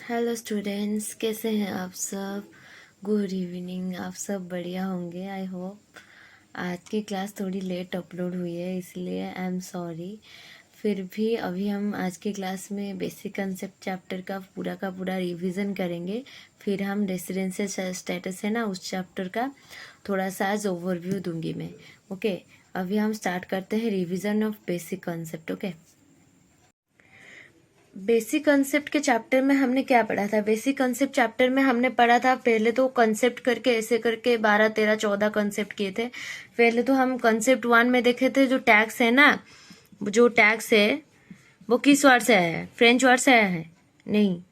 Hello students, कैसे हैं आप सब। Good evening. आप सब बढ़िया होंगे आई होप। आज की क्लास थोड़ी लेट अपलोड हुई है, इसलिए आई एम सॉरी। फिर भी अभी हम आज की क्लास में बेसिक कंसेप्ट चैप्टर का पूरा रिवीजन करेंगे। फिर हम रेसिडेंशियल स्टेटस है ना, उस चैप्टर का थोड़ा सा आज ओवरव्यू दूंगी मैं। ओके, अभी हम स्टार्ट करते हैं revision of basic concept. Okay, basic concept के चैप्टर में हमने क्या पढ़ा था। बेसिक कंसेप्ट चैप्टर में हमने पढ़ा था, पहले तो कंसेप्ट करके ऐसे करके 12 13 14 कंसेप्ट किए थे। पहले तो हम कंसेप्ट 1 में देखे थे, जो टैक्स है ना, जो टैक्स है वो किस वर्ड से आया है। फ्रेंच वर्ड से आया है? नहीं।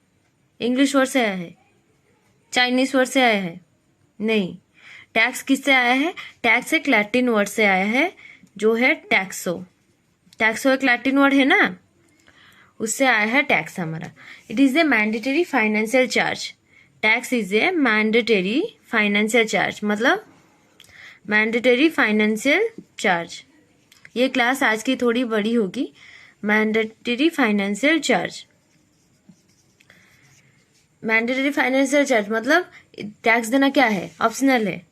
इंग्लिश वर्ड से आया है? चाइनीज वर्ड से आया है? नहीं। टैक्स किससे आया है? टैक्स एक लैटिन वर्ड से आया है, जो है टैक्सो। टैक्सो एक लैटिन वर्ड है ना, उससे आया है टैक्स हमारा। It is a mandatory financial charge. Tax is a mandatory financial charge, मतलब मैंडेटरी फाइनेंशियल चार्ज। ये क्लास आज की थोड़ी बड़ी होगी। Mandatory financial charge, mandatory financial charge मतलब टैक्स देना क्या है? ऑप्शनल है?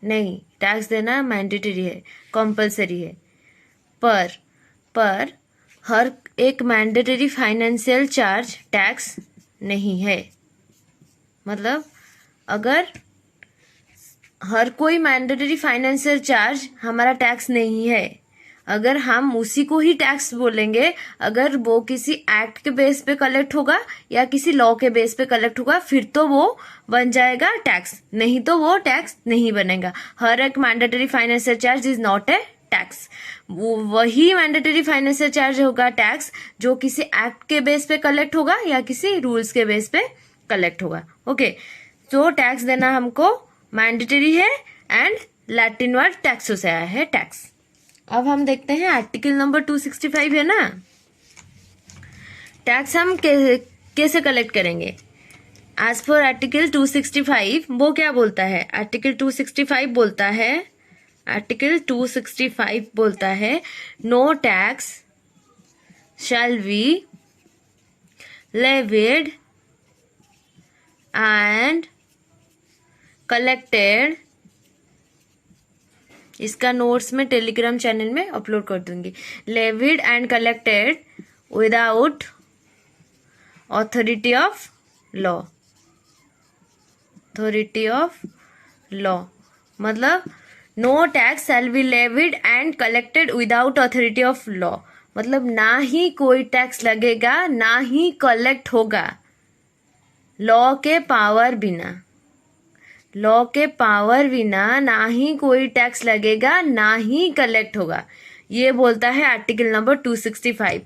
नहीं, टैक्स देना मैंडेटरी है, कंपलसरी है। पर हर एक मैंडेटरी फाइनेंशियल चार्ज टैक्स नहीं है। मतलब अगर हर कोई मैंडेटरी फाइनेंशियल चार्ज हमारा टैक्स नहीं है, अगर हम उसी को ही टैक्स बोलेंगे, अगर वो किसी एक्ट के बेस पे कलेक्ट होगा या किसी लॉ के बेस पे कलेक्ट होगा, फिर तो वो बन जाएगा टैक्स, नहीं तो वो टैक्स नहीं बनेगा। हर एक mandatory financial charge is not a tax. वही मैंडेटरी फाइनेंशियल चार्ज होगा टैक्स जो किसी एक्ट के बेस पे कलेक्ट होगा या किसी रूल्स के बेस पे कलेक्ट होगा। ओके, तो टैक्स देना हमको मैंडेटरी है एंड लैटिन वर्ड टैक्सो से आया है टैक्स। अब हम देखते हैं आर्टिकल नंबर 265 है ना, टैक्स हम कैसे कलेक्ट करेंगे। एज पर आर्टिकल 265 वो क्या बोलता है? आर्टिकल 265 बोलता है no tax shall be levied and collected. इसका नोट्स में टेलीग्राम चैनल में अपलोड कर दूंगी। Levied and collected without authority of law. Authority of law मतलब no tax shall be levied and collected without authority of law, मतलब ना ही कोई टैक्स लगेगा ना ही कलेक्ट होगा लॉ के पावर बिना। लॉ के पावर बिना ना ही कोई टैक्स लगेगा ना ही कलेक्ट होगा, ये बोलता है आर्टिकल नंबर 265।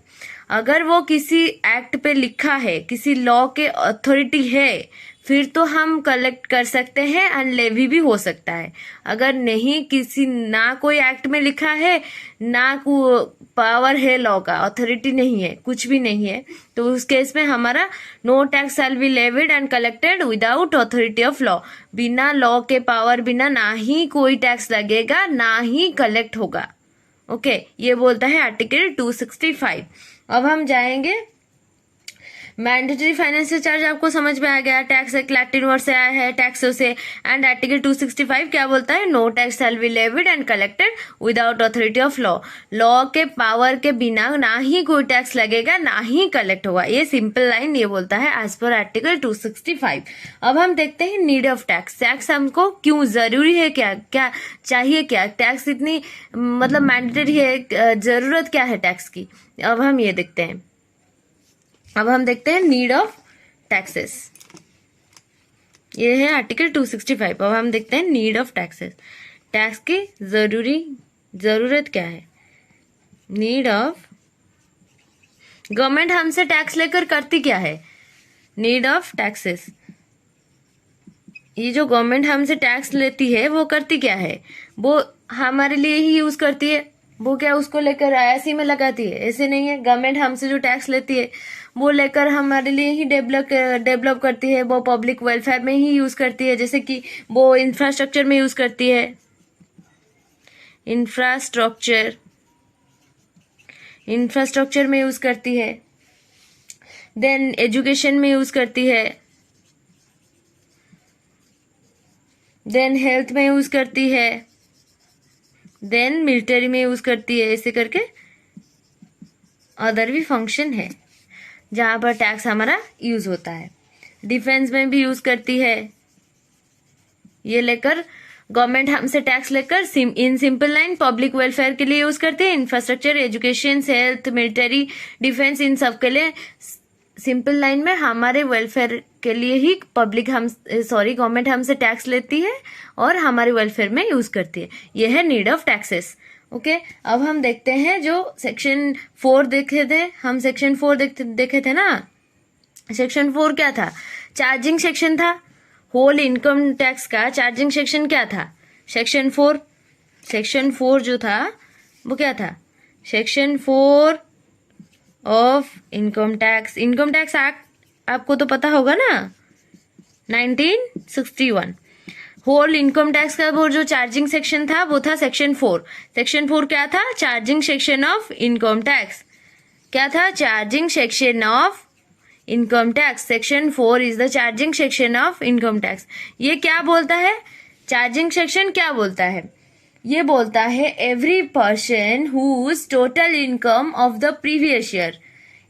अगर वो किसी एक्ट पे लिखा है, किसी लॉ के अथॉरिटी है, फिर तो हम कलेक्ट कर सकते हैं एंड लेवी भी हो सकता है। अगर नहीं, किसी ना कोई एक्ट में लिखा है ना पावर है, लॉ का अथॉरिटी नहीं है, कुछ भी नहीं है, तो उस केस में हमारा no tax shall be levied and collected without authority of law. बिना लॉ के पावर बिना ना ही कोई टैक्स लगेगा ना ही कलेक्ट होगा। ओके, ये बोलता है आर्टिकल 265। अब हम जाएंगे मैंडेटरी फाइनेंशियल चार्ज। आपको समझ में आ गया, टैक्स एक लैटिन वर्ड से आया है टैक्सो से। एंड आर्टिकल 265 क्या बोलता है? No tax shall be levied and collected without authority of law. Law के पावर के बिना ना ही कोई टैक्स लगेगा ना ही कलेक्ट होगा। ये सिंपल लाइन ये बोलता है एज पर आर्टिकल 265। अब हम देखते हैं नीड ऑफ टैक्स। टैक्स हमको क्यों जरूरी है, क्या क्या चाहिए, क्या टैक्स इतनी मतलब मैंडेटरी है, जरूरत क्या है टैक्स की। अब हम ये देखते हैं। अब हम देखते हैं नीड ऑफ टैक्सेस। ये है आर्टिकल 265। अब हम देखते हैं नीड ऑफ टैक्सेस। टैक्स की जरूरत क्या है? नीड ऑफ, गवर्नमेंट हमसे टैक्स लेकर करती क्या है? नीड ऑफ टैक्सेस, ये जो गवर्नमेंट हमसे टैक्स लेती है वो करती क्या है? वो हमारे लिए ही यूज करती है। वो क्या उसको लेकर आईआईसी में लगाती है? ऐसे नहीं है। गवर्नमेंट हमसे जो टैक्स लेती है वो लेकर हमारे लिए ही डेवलप करती है, वो पब्लिक वेलफेयर में ही यूज करती है। जैसे कि वो इंफ्रास्ट्रक्चर में यूज करती है, इंफ्रास्ट्रक्चर में यूज करती है, देन एजुकेशन में यूज करती है, देन हेल्थ में यूज करती है, देन मिलिट्री में यूज करती है, ऐसे करके अदर भी फंक्शन है जहां पर टैक्स हमारा यूज होता है। डिफेंस में भी यूज करती है। ये लेकर गवर्नमेंट हमसे टैक्स लेकर in simple line public welfare के लिए यूज करते हैं। Infrastructure, education, health, military, defence, इन सब के लिए सिंपल लाइन में हमारे वेलफेयर के लिए ही गवर्नमेंट हमसे टैक्स लेती है और हमारे वेलफेयर में यूज करती है। यह है नीड ऑफ टैक्सेस। ओके, अब हम देखते हैं जो सेक्शन 4 देखे थे, हम सेक्शन 4 देखे थे ना। सेक्शन 4 क्या था? चार्जिंग सेक्शन था। होल इनकम टैक्स का चार्जिंग सेक्शन क्या था? सेक्शन 4 जो था वो क्या था? Section 4 of income tax act आपको तो पता होगा ना, 1961। होल इनकम टैक्स का वो जो चार्जिंग सेक्शन था वो था सेक्शन 4। सेक्शन 4 क्या था? Charging section of income tax. क्या था? Charging section of income tax. Section 4 is the charging section of income tax. ये क्या बोलता है? चार्जिंग सेक्शन क्या बोलता है? ये बोलता है every person whose total income of the previous year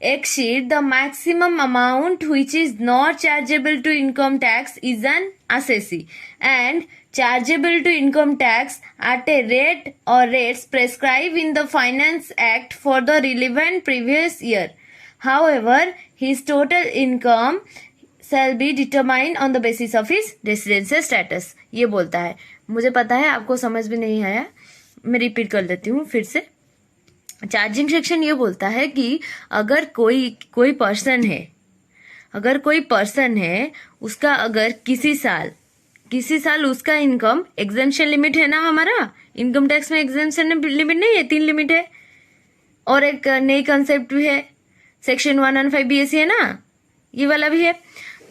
exceed the maximum amount which is not chargeable to income tax is an assessee and chargeable to income tax at a rate or rates prescribed in the Finance Act for the relevant previous year. However, his total income shall be determined on the basis of his residential status. ये बोलता है। मुझे पता है आपको समझ भी नहीं आया, मैं रिपीट कर लेती हूँ फिर से। चार्जिंग सेक्शन ये बोलता है कि अगर कोई पर्सन है उसका अगर किसी साल उसका इनकम एग्जेम्पशन लिमिट है ना, हमारा इनकम टैक्स में एग्जेम्पशन लिमिट नहीं है, 3 लिमिट है। और एक नई कंसेप्ट भी है, सेक्शन 115 BAC है ना, ये वाला भी है।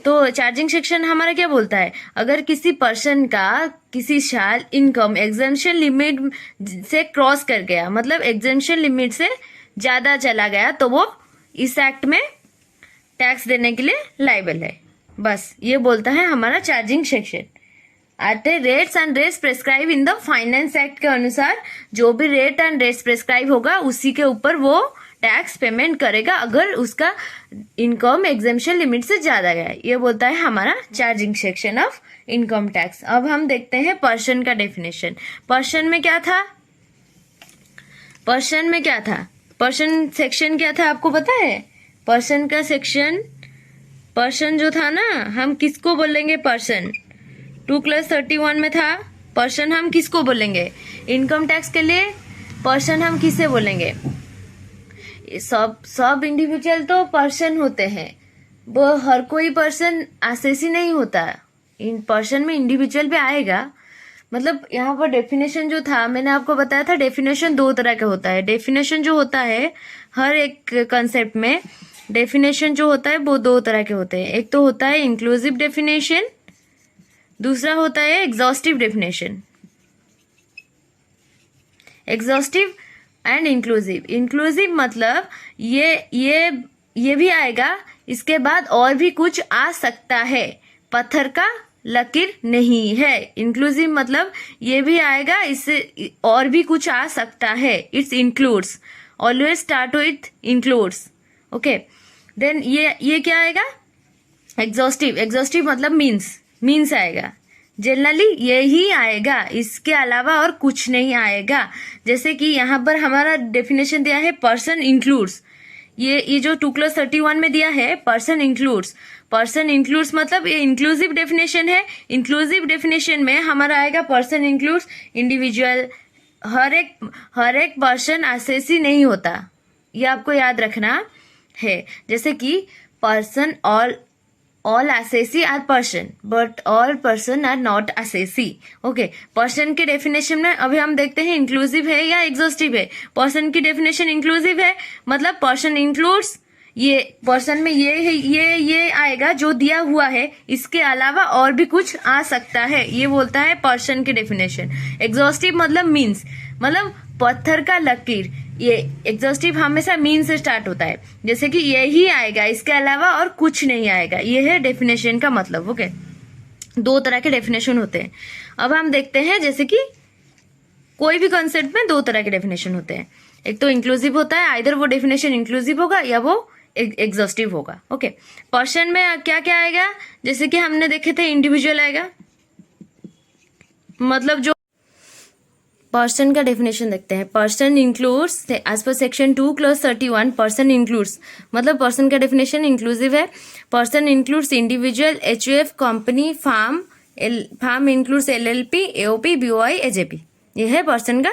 तो चार्जिंग सेक्शन हमारा क्या बोलता है? अगर किसी पर्सन का किसी साल इनकम एग्जेम्पशन लिमिट से क्रॉस कर गया, मतलब एग्जेम्पशन लिमिट से ज्यादा चला गया, तो वो इस एक्ट में टैक्स देने के लिए लायबल है। बस ये बोलता है हमारा charging section. At a rates and rates prescribe in the finance act के अनुसार जो भी रेट एंड रेट्स प्रेस्क्राइब होगा उसी के ऊपर वो टैक्स पेमेंट करेगा अगर उसका इनकम एग्जेम्पशन लिमिट से ज्यादा गया। ये बोलता है हमारा charging section of income tax. अब हम देखते हैं पर्सन का डेफिनेशन। पर्सन में क्या था? पर्सन सेक्शन क्या था आपको पता है? पर्सन का सेक्शन, पर्सन जो था ना, हम किसको बोलेंगे? पर्सन 2+31 में था। पर्सन हम किसको बोलेंगे? इनकम टैक्स के लिए पर्सन हम किसे बोलेंगे? सब इंडिविजुअल तो पर्सन होते हैं, वो हर कोई पर्सन असेसी नहीं होता। इन पर्सन में इंडिविजुअल भी आएगा। मतलब यहाँ पर डेफिनेशन जो था, मैंने आपको बताया था डेफिनेशन 2 तरह का होता है। डेफिनेशन जो होता है हर एक कंसेप्ट में, डेफिनेशन जो होता है वो 2 तरह के होते हैं। एक तो होता है इंक्लूसिव डेफिनेशन, दूसरा होता है exhaustive definition. Exhaustive and inclusive मतलब ये भी आएगा, इसके बाद और भी कुछ आ सकता है, पत्थर का लकीर नहीं है। इंक्लूसिव मतलब ये भी आएगा, इससे और भी कुछ आ सकता है। It's includes, always start with includes. Okay, then ये क्या आएगा? एग्जॉस्टिव मतलब मीन्स आएगा। जनरली यही आएगा, इसके अलावा और कुछ नहीं आएगा। जैसे कि यहाँ पर हमारा डेफिनेशन दिया है पर्सन इंक्लूड्स, ये जो 2+31 में दिया है पर्सन इंक्लूड्स मतलब ये इंक्लूसिव डेफिनेशन है। इंक्लूसिव डेफिनेशन में हमारा आएगा पर्सन इंक्लूड्स इंडिविजुअल। हर एक पर्सन असेसी नहीं होता, ये आपको याद रखना है। जैसे कि person all assessee are person but all person are not assessee। Okay, person के डेफिनेशन में अभी हम देखते हैं इंक्लूसिव है या एग्जॉस्टिव है। पर्सन की डेफिनेशन इंक्लूसिव है, मतलब पर्सन इंक्लूड्स, ये पर्सन में ये आएगा जो दिया हुआ है, इसके अलावा और भी कुछ आ सकता है, ये बोलता है पर्सन की डेफिनेशन। एग्जॉस्टिव मतलब मीन्स, मतलब पत्थर का लकीर। ये एग्जॉस्टिव हमेशा मीन से स्टार्ट होता है, जैसे कि यही आएगा, इसके अलावा और कुछ नहीं आएगा। ये है डेफिनेशन का मतलब। ओके, दो तरह के डेफिनेशन होते हैं। अब हम देखते हैं, जैसे कि कोई भी कॉन्सेप्ट में दो तरह के डेफिनेशन होते हैं। एक तो इंक्लूसिव होता है, आइदर वो डेफिनेशन इंक्लूसिव होगा या वो एग्जॉस्टिव होगा। ओके, पर्सन में क्या क्या आएगा, जैसे कि हमने देखे थे इंडिविजुअल आएगा, मतलब जो पर्सन का डेफिनेशन देखते हैं। Person includes, as per section 2 clause 31, person includes मतलब पर्सन का डेफिनेशन इंक्लूसिव है। Person includes individual, HUF, company, firm, firm includes LLP, AOP, BOI, AJP. ये है पर्सन का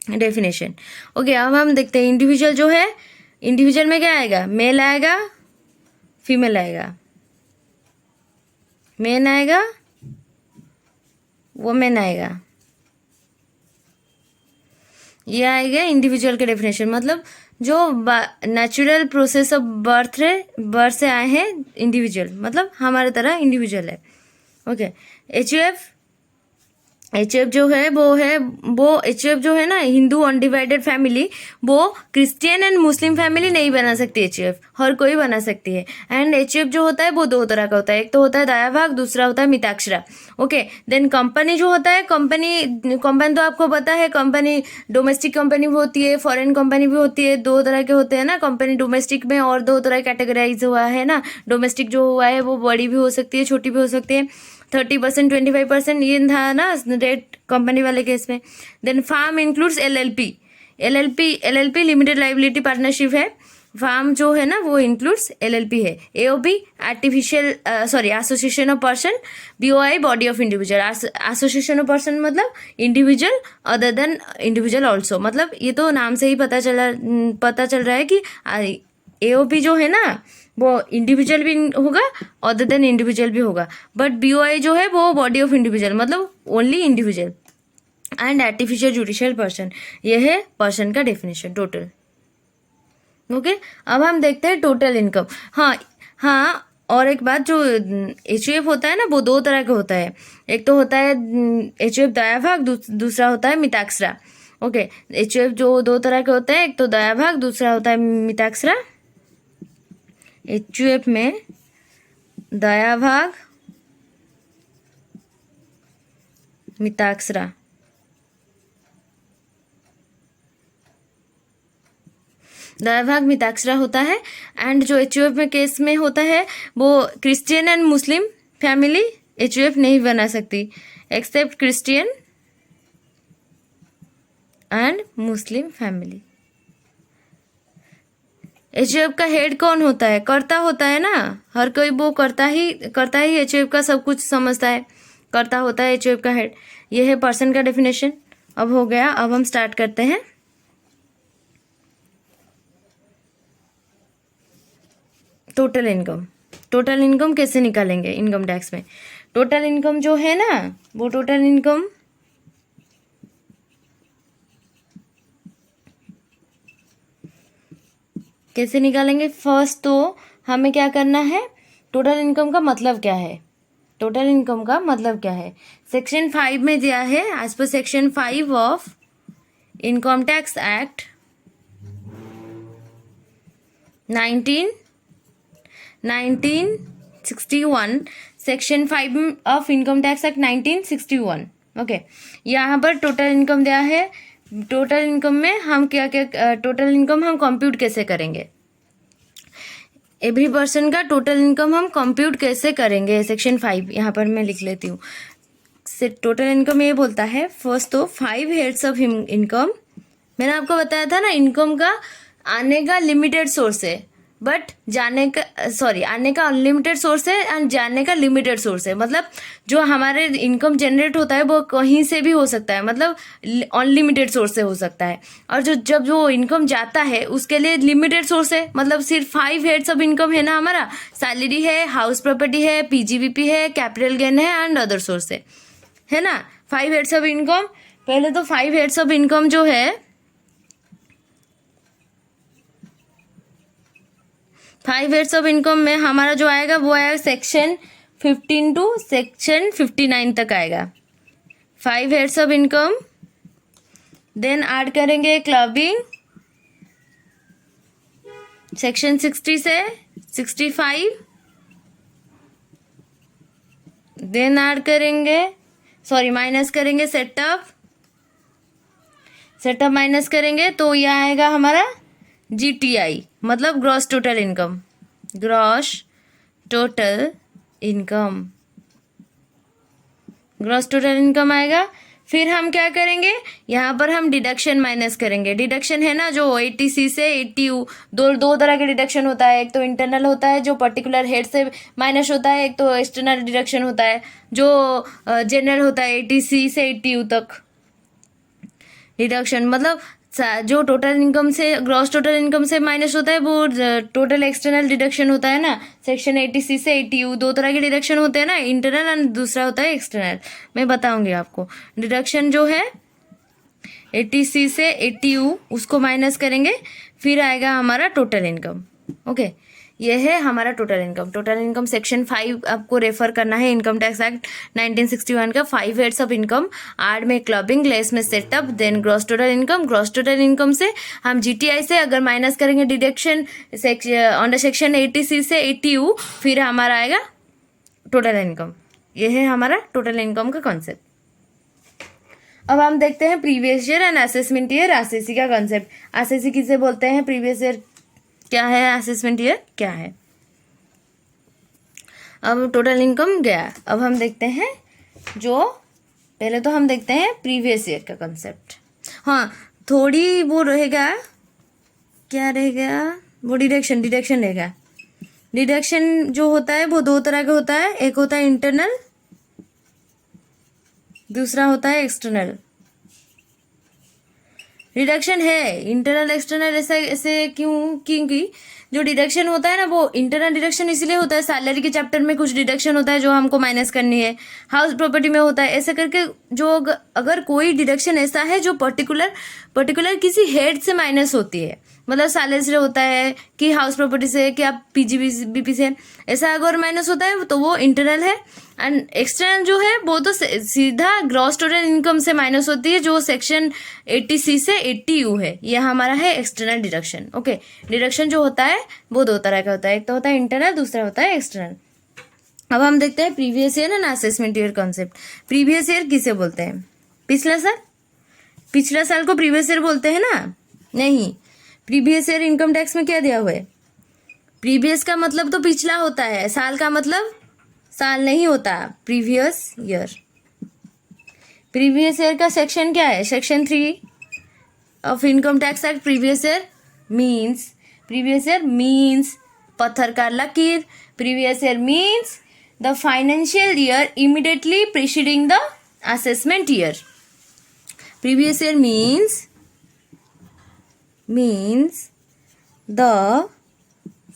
डेफिनेशन। ओके, अब हम देखते हैं इंडिविजुअल जो है, इंडिविजुअल में क्या आएगा, मेल आएगा, फीमेल आएगा, मैन आएगा, वुमेन आएगा। ये आएगा इंडिविजुअल के डेफिनेशन, मतलब जो नेचुरल प्रोसेस ऑफ बर्थ से आए हैं इंडिविजुअल, मतलब हमारे तरह इंडिविजुअल है। ओके, एचयूएफ जो है वो एचयूएफ जो है ना, हिंदू अनडिवाइडेड फैमिली, वो क्रिश्चियन एंड मुस्लिम फैमिली नहीं बना सकती। एचयूएफ हर कोई बना सकती है। एंड एचयूएफ जो होता है वो दो तरह का होता है, एक तो होता है दयाभाग, दूसरा होता है मिताक्षरा। ओके, देन कंपनी जो होता है, कंपनी तो आपको पता है, कंपनी डोमेस्टिक कंपनी भी होती है, फॉरेन कंपनी भी होती है, दो तरह के होते हैं ना कंपनी। डोमेस्टिक में और दो तरह कैटेगराइज हुआ है ना, डोमेस्टिक जो हुआ है वो बड़ी भी हो सकती है, छोटी भी हो सकती है। 30%, 25% ये था ना रेट कंपनी वाले केस में। Then firm includes LLP limited liability partnership है। फार्म जो है ना वो इंक्लूड्स एलएलपी है। AOP association of person, BOI body of individual. Association of person मतलब individual other than individual also, मतलब ये तो नाम से ही पता चल रहा है कि एओपी जो है ना वो इंडिविजुअल भी होगा, अदर देन इंडिविजुअल भी होगा। बट बीओआई जो है वो बॉडी ऑफ इंडिविजुअल, मतलब only individual. And artificial judicial person, ये है पर्सन का डेफिनेशन टोटल। ओके, अब हम देखते हैं टोटल इनकम। हाँ, और एक बात, जो एचयूएफ होता है ना वो दो तरह का होता है। एक तो होता है एचयूएफ दयाभाग, दूसरा होता है मिताक्षरा। ओके, एचयूएफ जो दो तरह के होते हैं, एक तो दयाभाग, दूसरा होता है मिताक्षरा। एचयूएफ में दयाभाग, मिताक्षरा। दयाभाग मिताक्षरा होता है। एंड जो एचयूएफ में केस में होता है वो Christian and Muslim family HUF नहीं बना सकती, except Christian and Muslim family. HUF का हेड कौन होता है, कर्ता होता है ना, हर कोई वो करता ही एचयूएफ का सब कुछ समझता है, कर्ता होता है एचयूएफ का हेड। ये है पर्सन का डेफिनेशन। अब हो गया, अब हम स्टार्ट करते हैं टोटल इनकम। टोटल इनकम कैसे निकालेंगे इनकम टैक्स में? टोटल इनकम जो है ना, वो टोटल इनकम कैसे निकालेंगे? फर्स्ट तो हमें क्या करना है, टोटल इनकम का मतलब क्या है, टोटल इनकम का मतलब क्या है। सेक्शन 5 में दिया है, as per section 5 of income tax act 1961, section 5 of income tax act 1961। Okay, यहाँ पर टोटल इनकम दिया है। टोटल इनकम में हम टोटल इनकम हम कंप्यूट कैसे करेंगे, एवरी पर्सन का टोटल इनकम हम कंप्यूट कैसे करेंगे, सेक्शन 5 यहाँ पर मैं लिख लेती हूँ। टोटल इनकम ये बोलता है, फर्स्ट तो 5 हेड्स ऑफ इनकम। मैंने आपको बताया था ना, इनकम का आने का लिमिटेड सोर्स है, बट आने का अनलिमिटेड सोर्स है एंड जाने का लिमिटेड सोर्स है। मतलब जो हमारे इनकम जनरेट होता है वो कहीं से भी हो सकता है, मतलब अनलिमिटेड सोर्स से हो सकता है। और जब जो इनकम जाता है उसके लिए लिमिटेड सोर्स है, मतलब सिर्फ 5 हेड्स ऑफ इनकम है ना हमारा, सैलरी है, हाउस प्रॉपर्टी है, पीजीबीपी है, कैपिटल गेन है एंड अदर सोर्स है ना। 5 हेड्स ऑफ इनकम, पहले तो 5 हेड्स ऑफ इनकम जो है, 5 हेड्स ऑफ इनकम में हमारा जो आएगा वो आएगा सेक्शन 15 टू सेक्शन 59 तक आएगा 5 heads of income. Then add करेंगे क्लबिंग, सेक्शन 60 से 65, देन ऐड करेंगे, सॉरी माइनस करेंगे सेटअप माइनस करेंगे तो यह आएगा हमारा जीटीआई, मतलब gross total income. Gross total income, gross total income आएगा। फिर हम क्या करेंगे, यहाँ पर हम डिडक्शन माइनस करेंगे। डिडक्शन है ना जो 80C से 80U, दो तरह के डिडक्शन होता है। एक तो इंटरनल होता है जो पर्टिकुलर हेड से माइनस होता है, एक तो एक्सटर्नल डिडक्शन होता है जो जनरल होता है 80C से 80U तक। डिडक्शन मतलब जो टोटल इनकम से, ग्रॉस टोटल इनकम से माइनस होता है वो टोटल एक्सटर्नल डिडक्शन होता है ना। सेक्शन 80C से 80U दो तरह के डिडक्शन होते हैं ना, इंटरनल और दूसरा होता है एक्सटर्नल। मैं बताऊंगी आपको। डिडक्शन जो है 80C से 80U उसको माइनस करेंगे, फिर आएगा हमारा टोटल इनकम। ओके, ये है हमारा total income. Total income section 5 आपको रेफर करना है, इनकम टैक्स एक्ट 1961 का। 5 हेड्स ऑफ इनकम, आड में क्लबिंग, लेस में set off, then gross total income. Gross total income से हम जीटीआई से अगर माइनस करेंगे डिडक्शन अंडर सेक्शन 80C से 80U, फिर हमारा आएगा टोटल इनकम। ये है हमारा टोटल इनकम का कॉन्सेप्ट। अब हम देखते हैं previous year and assessment year, RCC का कॉन्सेप्ट। आरसीसी किसे बोलते हैं, प्रीवियस ईयर क्या है, असेसमेंट ईयर क्या है। अब टोटल इनकम गया। अब हम देखते हैं जो पहले तो हम देखते हैं प्रीवियस ईयर का कंसेप्ट। हाँ, थोड़ी वो रहेगा, क्या रहेगा वो, डिडक्शन रहेगा। डिडक्शन जो होता है वो दो तरह का होता है, एक होता है इंटरनल, दूसरा होता है एक्सटर्नल। डिडक्शन है इंटरनल एक्सटर्नल, ऐसे क्यों, क्योंकि जो डिडक्शन होता है ना वो इंटरनल डिडक्शन इसलिए होता है, सैलरी के चैप्टर में कुछ डिडक्शन होता है जो हमको माइनस करनी है, हाउस प्रॉपर्टी में होता है, ऐसे करके जो अगर कोई डिडक्शन ऐसा है जो पर्टिकुलर किसी हेड से माइनस होती है, मतलब सैलरी से होता है कि हाउस प्रॉपर्टी से कि आप पीजीबीपी से, ऐसा अगर माइनस होता है तो वो इंटरनल है। एंड एक्सटर्नल जो है वो तो सीधा ग्रॉस टोटल इनकम से माइनस होती है जो सेक्शन 80C से 80U है, ये हमारा है एक्सटर्नल डिडक्शन। ओके, डिडक्शन जो होता है वो दो तरह का होता है, एक तो होता है इंटरनल, दूसरा होता है एक्सटर्नल। अब हम देखते हैं previous year and assessment year concept. Previous year किसे बोलते हैं, पिछला साल को प्रीवियस ईयर बोलते हैं ना, नहीं। प्रीवियस ईयर इनकम टैक्स में क्या दिया हुआ है, प्रीवियस का मतलब तो पिछला होता है, साल का मतलब साल नहीं होता, प्रीवियस ईयर। प्रीवियस ईयर का सेक्शन क्या है, section 3 of income tax act. Previous year means पत्थर का लकीर। Previous year means the financial year immediately preceding the assessment year. Previous year means the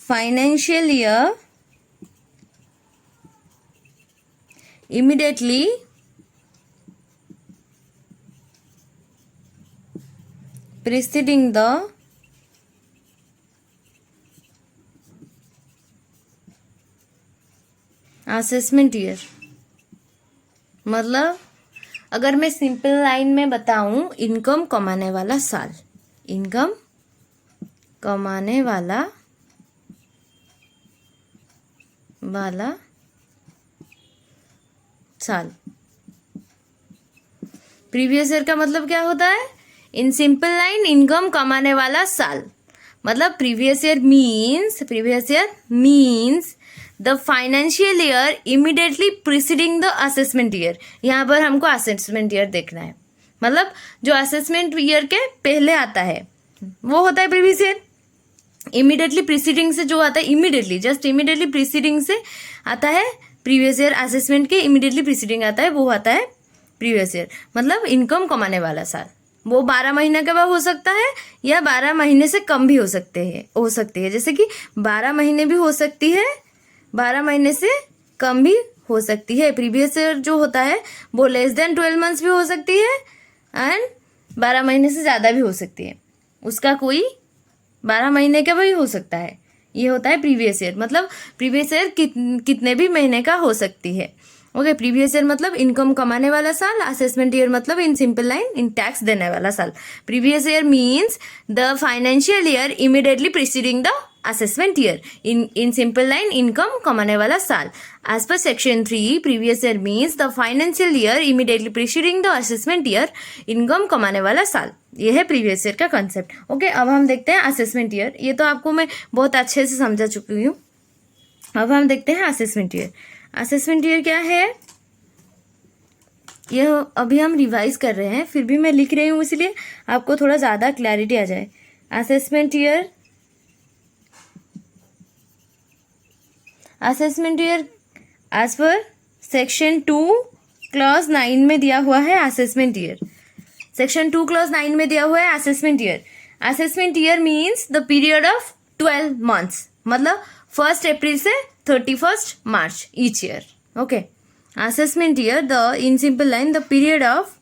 financial year immediately preceding the assessment year। मतलब अगर मैं simple line में बताऊं, income कमाने वाला साल, इनकम कमाने वाला साल। प्रीवियस ईयर का मतलब क्या होता है, इन सिंपल लाइन इनकम कमाने वाला साल, मतलब previous year means the financial year immediately preceding the assessment year. यहाँ पर हमको असेसमेंट ईयर देखना है, मतलब जो असेसमेंट ईयर के पहले आता है वो होता है प्रीवियस ईयर। इमीडिएटली प्रीसीडिंग से जो आता है, इमीडिएटली प्रीसीडिंग से आता है प्रीवियस ईयर। असेसमेंट के इमीडिएटली प्रीसीडिंग आता है वो आता है प्रीवियस ईयर। मतलब इनकम कमाने वाला साल, वो 12 महीने के बाद हो सकता है या 12 महीने से कम भी हो सकती है, जैसे कि 12 महीने भी हो सकती है, 12 महीने से कम भी हो सकती है। प्रीवियस ईयर जो होता है वो लेस देन 12 मंथ्स भी हो सकती है एंड 12 महीने से ज़्यादा भी हो सकती है, उसका कोई 12 महीने का भी हो सकता है। ये होता है प्रीवियस ईयर, मतलब प्रीवियस ईयर कितने भी महीने का हो सकती है। ओके, प्रीवियस ईयर मतलब इनकम कमाने वाला साल, असेसमेंट ईयर मतलब in simple line in tax देने वाला साल। Previous year means the financial year immediately preceding the assessment year, in simple line income कमाने वाला साल। As per section 3 previous year means the financial year immediately preceding the assessment year, income कमाने वाला साल। ये है प्रीवियस ईयर का concept. Okay, अब हम देखते हैं असेसमेंट ईयर। ये तो आपको मैं बहुत अच्छे से समझा चुकी हूँ। अब हम देखते हैं असेसमेंट ईयर। असेसमेंट ईयर क्या है, ये अभी हम रिवाइज कर रहे हैं, फिर भी मैं लिख रही हूँ इसलिए आपको थोड़ा ज़्यादा क्लैरिटी आ जाए। Assessment year, assessment year as per section 2 clause 9 में दिया हुआ है असेसमेंट ईयर। सेक्शन 2 क्लॉज 9 में दिया हुआ है assessment year. Assessment year means the period of 12 months, मतलब 1 अप्रैल से 31 March each year. Okay, assessment year the in simple line the period of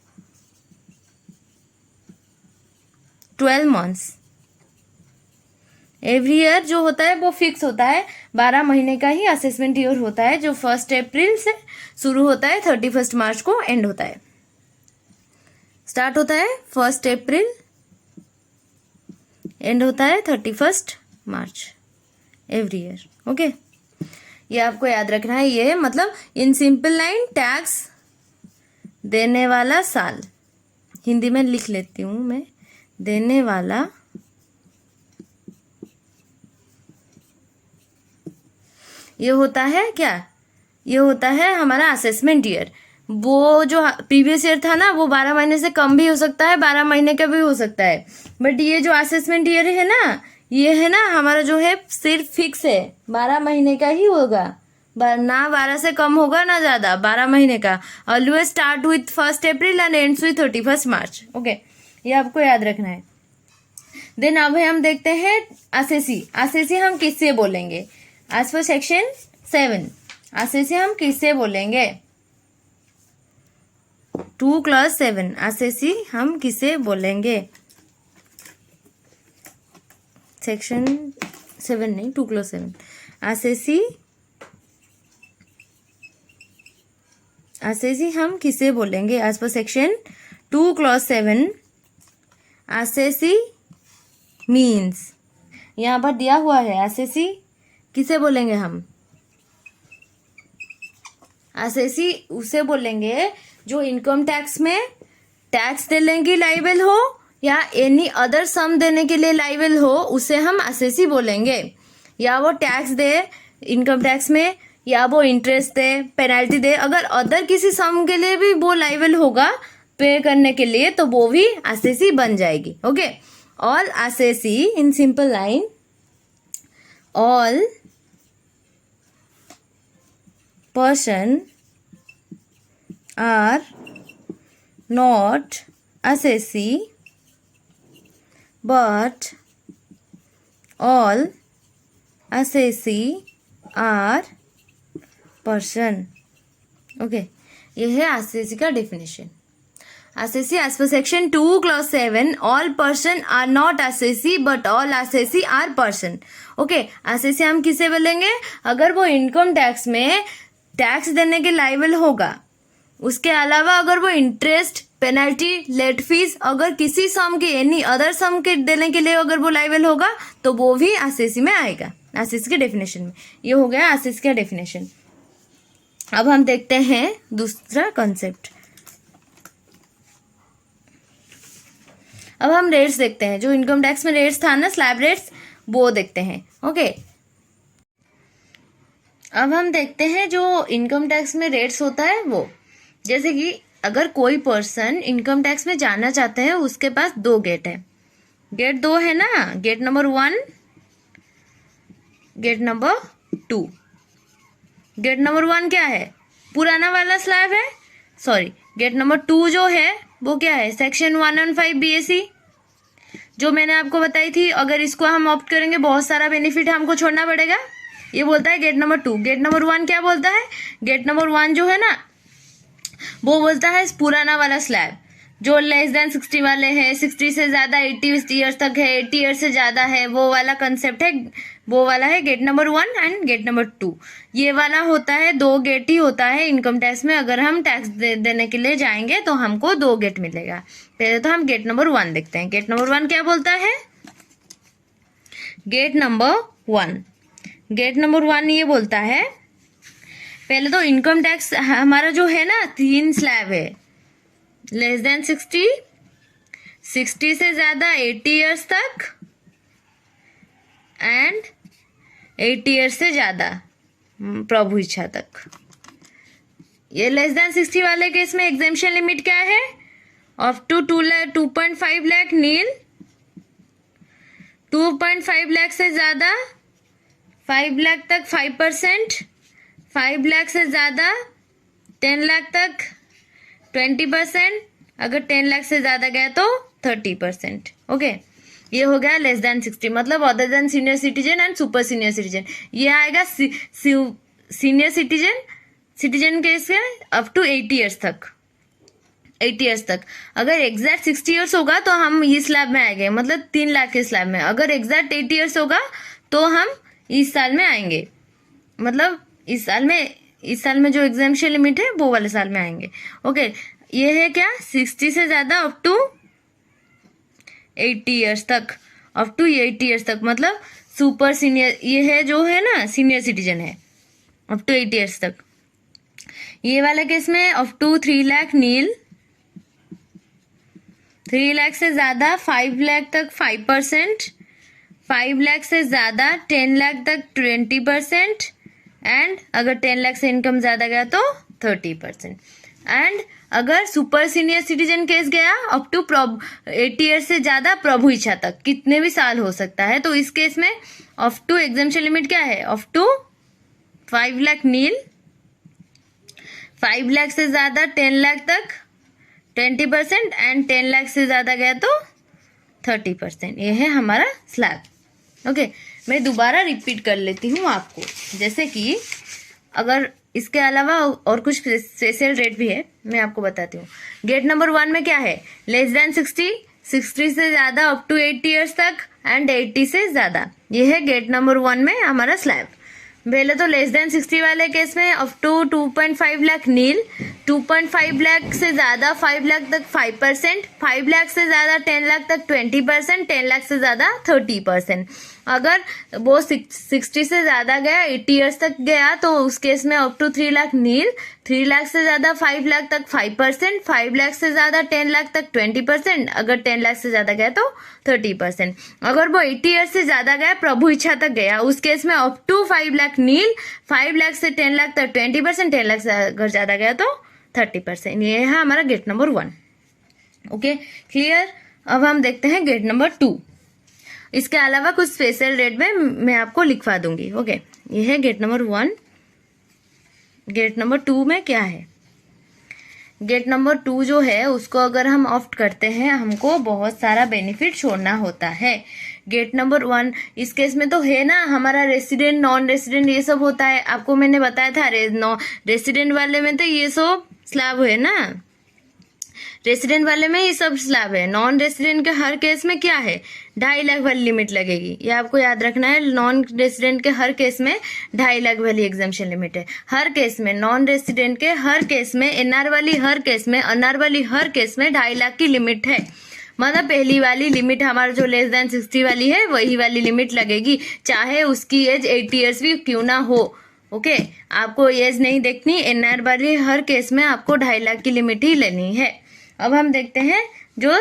12 months. Every year जो होता है वो फिक्स होता है, 12 महीने का ही असेसमेंट ईयर होता है, जो 1 अप्रैल से शुरू होता है, 31 मार्च को एंड होता है। स्टार्ट होता है 1 अप्रैल, एंड होता है 31 मार्च एवरी ईयर। ओके, ये आपको याद रखना है। ये मतलब इन सिंपल लाइन टैक्स देने वाला साल, हिंदी में लिख लेती हूँ मैं, देने वाला ये होता है क्या, ये होता है हमारा असेसमेंट ईयर। वो जो प्रीवियस ईयर था ना, वो 12 महीने से कम भी हो सकता है, 12 महीने का भी हो सकता है, बट ये जो असेसमेंट ईयर है ना, ये है ना हमारा जो है सिर्फ फिक्स है, 12 महीने का ही होगा, ना 12 से कम होगा ना ज्यादा, 12 महीने का। Always start with 1 April and ends with 31 March. Okay, ये आपको याद रखना है। देन अब हम देखते हैं असेसी। असेसी हम किससे बोलेंगे? एज पर सेक्शन 7 असेसी हम किससे बोलेंगे? 2 क्लॉज 7 असेसी हम किसे बोलेंगे? सेक्शन 7 नहीं, 2 क्लॉज 7 असेसी, असेसी हम किसे बोलेंगे? As per section 2 clause 7 assessee means, यहाँ पर दिया हुआ है असेसी किसे बोलेंगे हम? असेसी उसे बोलेंगे जो इनकम टैक्स में टैक्स देने की लाइबल हो या एनी अदर सम देने के लिए लाइबल हो, उसे हम असेसी बोलेंगे। या वो टैक्स दे इनकम टैक्स में, या वो इंटरेस्ट दे, पेनल्टी दे, अगर अदर किसी सम के लिए भी वो लाइबल होगा पे करने के लिए, तो वो भी असेसी बन जाएगी। Okay, all assessee in simple line, all person are not assessee, but all assessee are person। Okay, ये है असेसी का definition. Assessee as per section 2 clause 7 all person are not assessee but all assessee are person. Okay, assessee हम किसे बोलेंगे? अगर वो income tax में tax देने के लायबल होगा, उसके अलावा अगर वो इंटरेस्ट, पेनल्टी, लेट फीस, अगर किसी सम के एनी अदर सम के देने के लिए अगर वो लायबल होगा, तो वो भी असेसी में आएगा, असेसी के डेफिनेशन में। ये हो गया असेसी का डेफिनेशन। अब हम देखते हैं दूसरा कॉन्सेप्ट। अब हम रेट्स देखते हैं, जो इनकम टैक्स में रेट्स था ना, स्लैब रेट्स, वो देखते हैं। ओके, अब हम देखते हैं जो इनकम टैक्स में रेट्स होता है वो, जैसे कि अगर कोई पर्सन इनकम टैक्स में जाना चाहते हैं, उसके पास 2 गेट है। गेट 2 है ना, gate number 1, gate number 2। Gate number 1 क्या है? पुराना वाला स्लैब है, सॉरी। गेट नंबर 2 जो है वो क्या है? सेक्शन 115 BAC, जो मैंने आपको बताई थी। अगर इसको हम ऑप्ट करेंगे, बहुत सारा बेनिफिट हमको छोड़ना पड़ेगा। ये बोलता है गेट नंबर 2। गेट नंबर 1 क्या बोलता है? गेट नंबर 1 जो है ना, वो बोलता है पुराना वाला स्लैब, जो लेस देन 60 वाले हैं, 60 से ज्यादा 80 ईयर्स तक है, 80 ईयर्स से ज्यादा है, वो वाला कंसेप्ट है वो वाला है gate number 1 and gate number 2। ये वाला होता है 2 गेट ही होता है इनकम टैक्स में। अगर हम टैक्स देने के लिए जाएंगे तो हमको 2 गेट मिलेगा। पहले तो हम गेट नंबर 1 देखते हैं। गेट नंबर 1 क्या बोलता है? गेट नंबर 1 ये बोलता है, पहले तो इनकम टैक्स हमारा जो है ना 3 स्लैब है, लेस देन 60, 60 से ज्यादा 80 ईयर्स तक एंड 80 ईयर्स से ज्यादा प्रभु इच्छा तक। ये लेस देन 60 वाले केस में एग्जेम्पशन लिमिट क्या है? अप टू 2.5 लाख नील, 2.5 लाख से ज्यादा 5 लाख तक 5%, 5 लाख से ज्यादा 10 लाख तक 20%, अगर 10 लाख से ज्यादा गया तो 30%। ओके, ये हो गया लेस देन 60, मतलब other than senior citizen and super senior citizen. ये आएगा सीनियर सिटीजन केस है अप टू 80 ईयर्स तक, 80 ईयर्स तक। अगर एग्जैक्ट 60 ईयर्स होगा तो हम इस स्लैब में आएंगे, मतलब 3 लाख के स्लैब में। अगर एग्जैक्ट 80 ईयर्स होगा तो हम इस साल में आएंगे, मतलब इस साल में जो एग्जाम्पशन लिमिट है वो वाले साल में आएंगे। ओके, ये है क्या? 60 से ज्यादा अप टू 80 ईयर्स तक, अप टू 80 ईयर्स तक, मतलब सुपर सीनियर ये है जो है ना सीनियर सिटीजन है अप टू 80 ईयर्स तक। ये वाले केस में अप टू 3 लाख नील, 3 लाख से ज्यादा 5 लाख तक 5%, 5 लाख से ज्यादा 10 लाख तक 20%, एंड अगर 10 लाख से इनकम ज्यादा गया तो 30%। एंड अगर सुपर सीनियर सिटीजन केस गया अप टू 80 ईयर्स से ज्यादा प्रभु इच्छा तक, कितने भी साल हो सकता है, तो इस केस में अप टू एग्जेम्पशन लिमिट क्या है? अप टू 5 लाख नील, 5 लाख से ज्यादा 10 लाख तक 20%, एंड 10 लाख से ज्यादा गया तो 30%। ये है हमारा स्लैब। ओके, मैं दोबारा रिपीट कर लेती हूँ आपको, जैसे कि अगर इसके अलावा और कुछ स्पेशल रेट भी है, मैं आपको बताती हूँ। गेट नंबर 1 में क्या है? लेस देन 60, 60 से ज्यादा अप टू 80 ईयर्स तक एंड 80 से ज्यादा। ये है गेट नंबर 1 में हमारा स्लैब। पहले तो लेस देन 60 वाले केस में अप टू 2.5 लाख नील, 2.5 लाख से ज्यादा 5 लाख तक 5%, 5 लाख से ज्यादा 10 लाख तक 20%, 10 लाख से ज्यादा 30%। अगर वो 60 से ज्यादा गया 80 ईयर्स तक गया तो उस केस में अप टू 3 लाख नील, 3 लाख से ज्यादा 5 लाख तक 5%, 5 लाख से ज्यादा 10 लाख तक 20%, अगर 10 लाख से ज्यादा गया तो 30%। अगर वो 80 ईयर्स से ज्यादा गया प्रभु इच्छा तक गया, उस केस में अप टू 5 लाख नील, 5 लाख से 10 लाख तक 20%, 10 लाख से अगर ज्यादा गया तो 30%। ये है हमारा गेट नंबर 1। Okay, clear? अब हम देखते हैं गेट नंबर 2। इसके अलावा कुछ स्पेशल रेट में मैं आपको लिखवा दूंगी। ओके, ये है गेट नंबर 1। गेट नंबर 2 में क्या है? गेट नंबर 2 जो है उसको अगर हम ऑप्ट करते हैं हमको बहुत सारा बेनिफिट छोड़ना होता है। गेट नंबर 1 इस केस में तो है ना हमारा रेसिडेंट नॉन रेसिडेंट ये सब होता है। आपको मैंने बताया था रेसिडेंट वाले में तो ये सब स्लैब है ना, रेसिडेंट वाले में ये सब स्लैब है। नॉन रेसिडेंट के हर केस में क्या है? 2.5 लाख वाली लिमिट लगेगी, ये आपको याद रखना है। नॉन रेसिडेंट के हर केस में 2.5 लाख वाली एग्जाम्पशन लिमिट है। हर केस में नॉन रेसिडेंट के हर केस में, एनआर वाली हर केस में, अनआर वाली हर केस में 2.5 लाख की लिमिट है। मतलब पहली वाली लिमिट हमारा जो लेस देन 60 वाली है वही वाली लिमिट लगेगी, चाहे उसकी एज 80 ईयर्स भी क्यों ना हो। ओके, आपको एज नहीं देखनी, एनआर वाली हर केस में आपको 2.5 लाख की लिमिट ही लेनी है। अब हम देखते हैं जो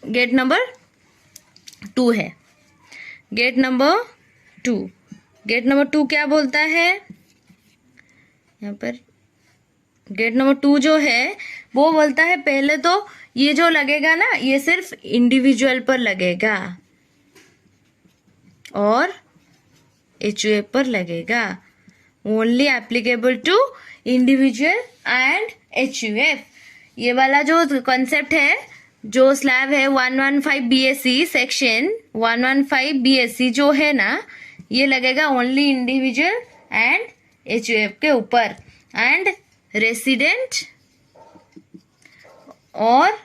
गेट नंबर 2 है। गेट नंबर 2 क्या बोलता है? यहाँ पर गेट नंबर 2 जो है वो बोलता है पहले तो ये जो लगेगा ना ये सिर्फ इंडिविजुअल पर लगेगा और एचयूएफ पर लगेगा। Only applicable to individual and HUF. ये वाला जो कॉन्सेप्ट है, जो स्लैब है 115 बीएससी सेक्शन 115 बीएससी जो है ना, ये लगेगा ओनली इंडिविजुअल एंड एचयूएफ के ऊपर, एंड रेसिडेंट और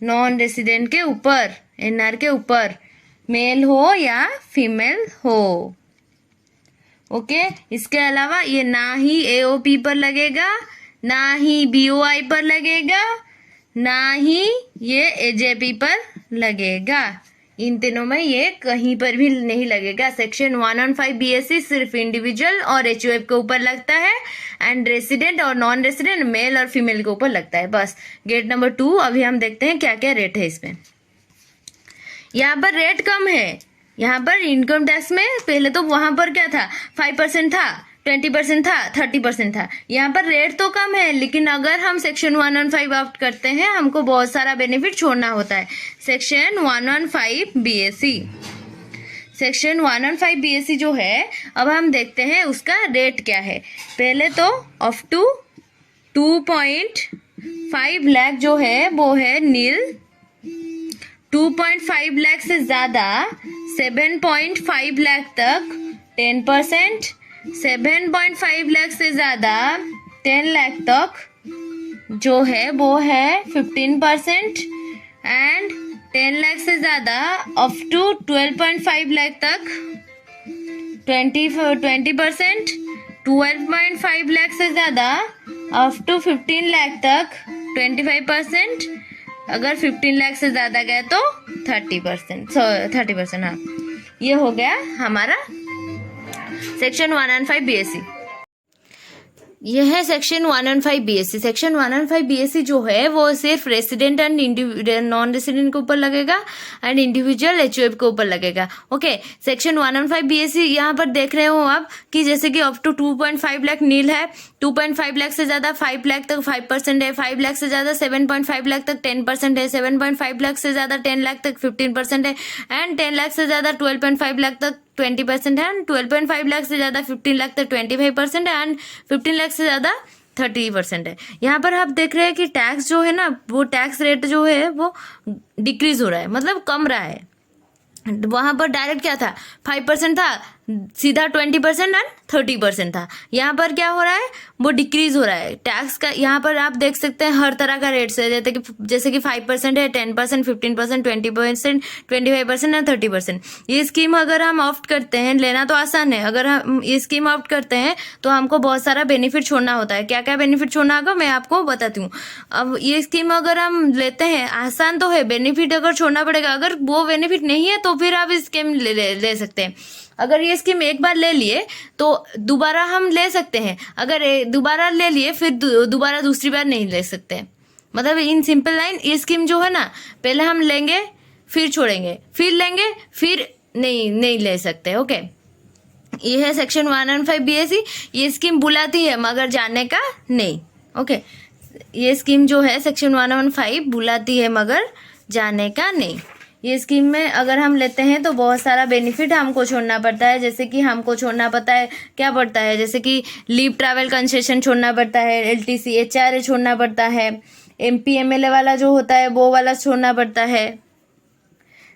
नॉन रेसिडेंट के ऊपर, एनआर के ऊपर, मेल हो या फीमेल हो। ओके, इसके अलावा ये ना ही एओपी पर लगेगा, ना ही बीओआई पर लगेगा, ना ही ये एजेपी पर लगेगा। इन तीनों में ये कहीं पर भी नहीं लगेगा। सेक्शन 115 बीएससी सिर्फ इंडिविजुअल और एचयूएफ के ऊपर लगता है एंड रेसिडेंट और नॉन रेसिडेंट मेल और फीमेल के ऊपर लगता है। बस गेट नंबर 2 अभी हम देखते हैं क्या क्या रेट है इसमें। यहाँ पर रेट कम है। यहाँ पर इनकम टैक्स में पहले तो वहां पर क्या था 5% था, 20% था, 30% था। यहाँ पर रेट तो कम है, लेकिन अगर हम सेक्शन 115 ऑप्ट करते हैं हमको बहुत सारा बेनिफिट छोड़ना होता है। सेक्शन 115 बीएससी, सेक्शन 115 बीएससी जो है, अब हम देखते हैं उसका रेट क्या है। पहले तो अप टू 2.5 लाख जो है वो है नील, 2.5 लाख से ज्यादा 7.5 लाख तक 10%, 7.5 लाख से ज्यादा 10 लाख तक जो है वो है 15% एंड 10 लाख से ज्यादा अप टू 12.5 लाख तक 20%, 12.5 लाख से ज्यादा अप टू 15 लाख तक 25%, अगर 15 लाख से ज्यादा गए तो 30%। हाँ, ये हो गया हमारा सेक्शन 115 बीएससी। यह है सेक्शन 115 बीएससी। सेक्शन 115 बीएससी जो है वो सिर्फ रेसिडेंट एंड नॉन रेसिडेंट के ऊपर लगेगा एंड इंडिविजुअल एचयूएफ के ऊपर लगेगा। ओके, सेक्शन 115 बीएससी यहाँ पर देख रहे हो आप कि जैसे कि अप टू 2.5 लाख नील है, 2.5 लाख से ज्यादा 5 लाख तक 5% है, 5 लाख से ज्यादा 7.5 लाख तक 10% है, 7.5 लाख से ज्यादा 10 लाख तक 15% है एंड 10 लाख से ज्यादा 12.5 लाख तक 20% है एंड 12.5 लाख से ज्यादा 15 लाख तक 25% है एंड 15 लाख से ज्यादा 30% है। यहाँ पर आप देख रहे हैं कि टैक्स जो है ना, वो टैक्स रेट जो है वो डिक्रीज हो रहा है, मतलब कम रहा है। वहां पर डायरेक्ट क्या था 5% था, सीधा 20% एंड 30% था। यहाँ पर क्या हो रहा है, वो डिक्रीज हो रहा है टैक्स का। यहाँ पर आप देख सकते हैं हर तरह का रेट्स है, जैसे कि 5% है, 10%, 15%, 20%, 25% एंड 30%। ये स्कीम अगर हम ऑप्ट करते हैं, लेना तो आसान है, अगर हम ये स्कीम ऑप्ट करते हैं तो हमको बहुत सारा बेनिफिट छोड़ना होता है। क्या क्या बेनिफिट छोड़ना होगा मैं आपको बताती हूँ। अब ये स्कीम अगर हम लेते हैं, आसान तो है, बेनिफिट अगर छोड़ना पड़ेगा। अगर वो बेनिफिट नहीं है तो फिर आप स्कीम ले सकते हैं। अगर ये स्कीम एक बार ले लिए तो दोबारा हम ले सकते हैं, अगर दोबारा ले लिए फिर दोबारा दूसरी बार नहीं ले सकते। मतलब इन सिंपल लाइन ये स्कीम जो है ना, पहले हम लेंगे फिर छोड़ेंगे, फिर लेंगे फिर नहीं ले सकते। ओके, ये है सेक्शन 115 बीएससी। ये स्कीम बुलाती है मगर जाने का नहीं। ओके, ये स्कीम जो है सेक्शन 115 बुलाती है मगर जाने का नहीं। ये स्कीम में अगर हम लेते हैं तो बहुत सारा बेनिफिट हमको छोड़ना पड़ता है, जैसे कि हमको छोड़ना पड़ता है, क्या पड़ता है, जैसे कि लीव ट्रैवल कंसेशन छोड़ना पड़ता है, एलटीसी एचआरए छोड़ना पड़ता है, एमपीएमएलए वाला जो होता है वो वाला छोड़ना पड़ता है।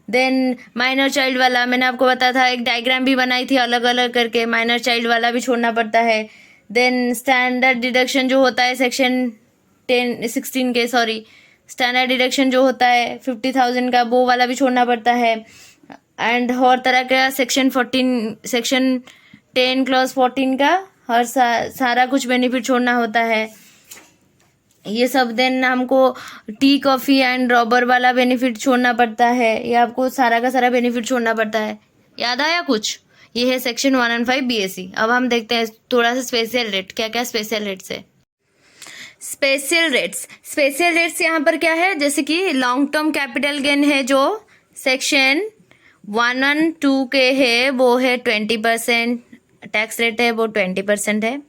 देन माइनर चाइल्ड वाला मैंने आपको बताया था, एक डायग्राम भी बनाई थी अलग अलग करके, माइनर चाइल्ड वाला भी छोड़ना पड़ता है। देन स्टैंडर्ड डिडक्शन जो होता है सेक्शन 16 के स्टैंडर्ड डिडक्शन जो होता है 50,000 का, वो वाला भी छोड़ना पड़ता है। एंड हर तरह का सेक्शन 10 क्लॉज 14 का हर सारा कुछ बेनिफिट छोड़ना होता है। ये सब देन हमको टी कॉफ़ी एंड रॉबर वाला बेनिफिट छोड़ना पड़ता है। ये आपको सारा का सारा बेनिफिट छोड़ना पड़ता है। याद आया कुछ? ये है सेक्शन 115 बीएससी। अब हम देखते हैं थोड़ा सा स्पेशल रेट, क्या क्या स्पेशल रेट्स है। स्पेशल रेट्स यहाँ पर क्या है, जैसे कि लॉन्ग टर्म कैपिटल गेन है जो सेक्शन 112 के है, वो है 20%, टैक्स रेट है वो 20% है।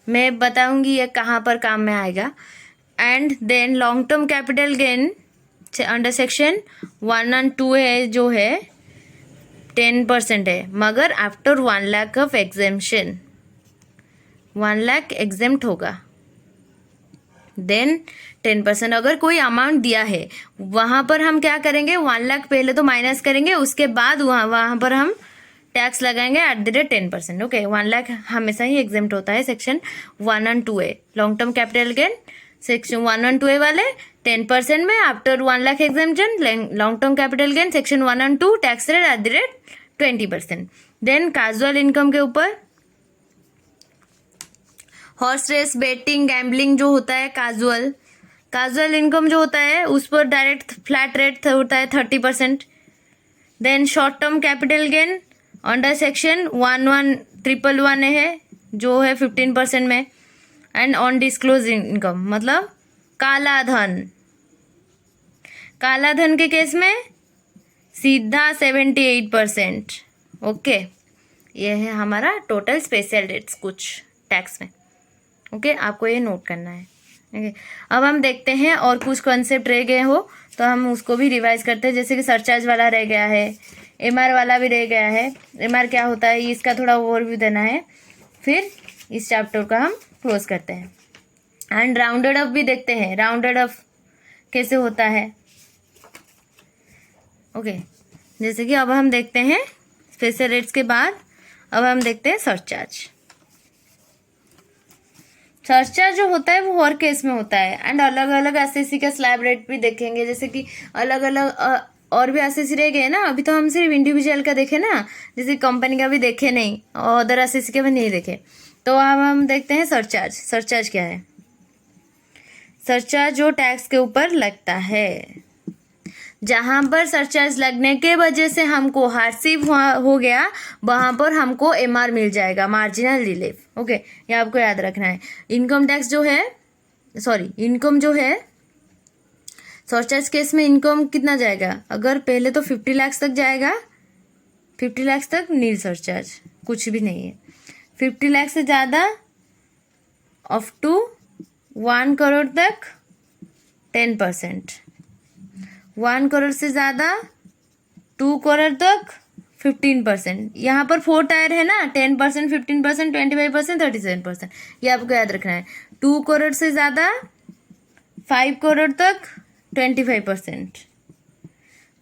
मैं बताऊंगी ये कहाँ पर काम में आएगा। And then long term capital gain under section 112 है जो है 10% है, मगर after 1 lakh of exemption, 1 lakh exempt होगा। देन 10% अगर कोई अमाउंट दिया है वहां पर हम क्या करेंगे, 1 लाख पहले तो माइनस करेंगे, उसके बाद वहां पर हम टैक्स लगाएंगे @ 10%। ओके, 1 लाख हमेशा ही एग्जेम्प्ट होता है section 112A। Long term capital gain section 112A वाले 10% में आफ्टर 1 lakh exemption. Long term capital gain section 112 tax rate @ 20%। Then casual income के ऊपर हॉर्स रेस, बेटिंग, गैम्बलिंग जो होता है, काजुअल इनकम जो होता है उस पर डायरेक्ट फ्लैट रेट होता है 30%. Then short term capital gain under section 1111 है जो है 15% में. एंड ऑन डिस्क्लोज इनकम मतलब काला धन के केस में सीधा 78%. ओके, ये है हमारा टोटल स्पेशल रेट्स कुछ टैक्स में. ओके, आपको ये नोट करना है. ओके, अब हम देखते हैं और कुछ कॉन्सेप्ट रह गए हो तो हम उसको भी रिवाइज करते हैं. जैसे कि सरचार्ज वाला रह गया है, एमआर वाला भी रह गया है. एमआर क्या होता है इसका थोड़ा ओवरव्यू देना है, फिर इस चैप्टर का हम क्लोज करते हैं. एंड राउंडेड अप भी देखते हैं, राउंडेड अप कैसे होता है. ओके, जैसे कि अब हम देखते हैं स्पेशल रेट्स के बाद अब हम देखते हैं सरचार्ज. सरचार्ज जो होता है वो हर केस में होता है. एंड अलग अलग एसएससी का स्लैब रेट भी देखेंगे. जैसे कि अलग अलग और भी एसएससी रह गए ना. अभी तो हम सिर्फ इंडिविजुअल का देखे ना, जैसे कंपनी का भी देखे नहीं और अदर एसएससी का भी नहीं देखे. तो अब हम देखते हैं सरचार्ज. सरचार्ज क्या है? सरचार्ज जो टैक्स के ऊपर लगता है, जहां पर सरचार्ज लगने के वजह से हमको हार्डशिप हो गया वहां पर हमको एमआर मिल जाएगा, मार्जिनल रिलीफ. ओके, ये आपको याद रखना है. इनकम टैक्स जो है इनकम जो है सरचार्ज केस में इनकम कितना जाएगा? अगर पहले तो 50 लाख तक जाएगा, 50 लाख तक नील सरचार्ज, कुछ भी नहीं है. 50 लाख से ज़्यादा अप टू 1 करोड़ तक 10%, 1 करोड़ से ज़्यादा 2 करोड़ तक 15%. यहाँ पर 4 टायर है ना, 10%, 15%, 25%, 37%. ये आपको याद रखना है. 2 करोड़ से ज़्यादा 5 करोड़ तक 25%,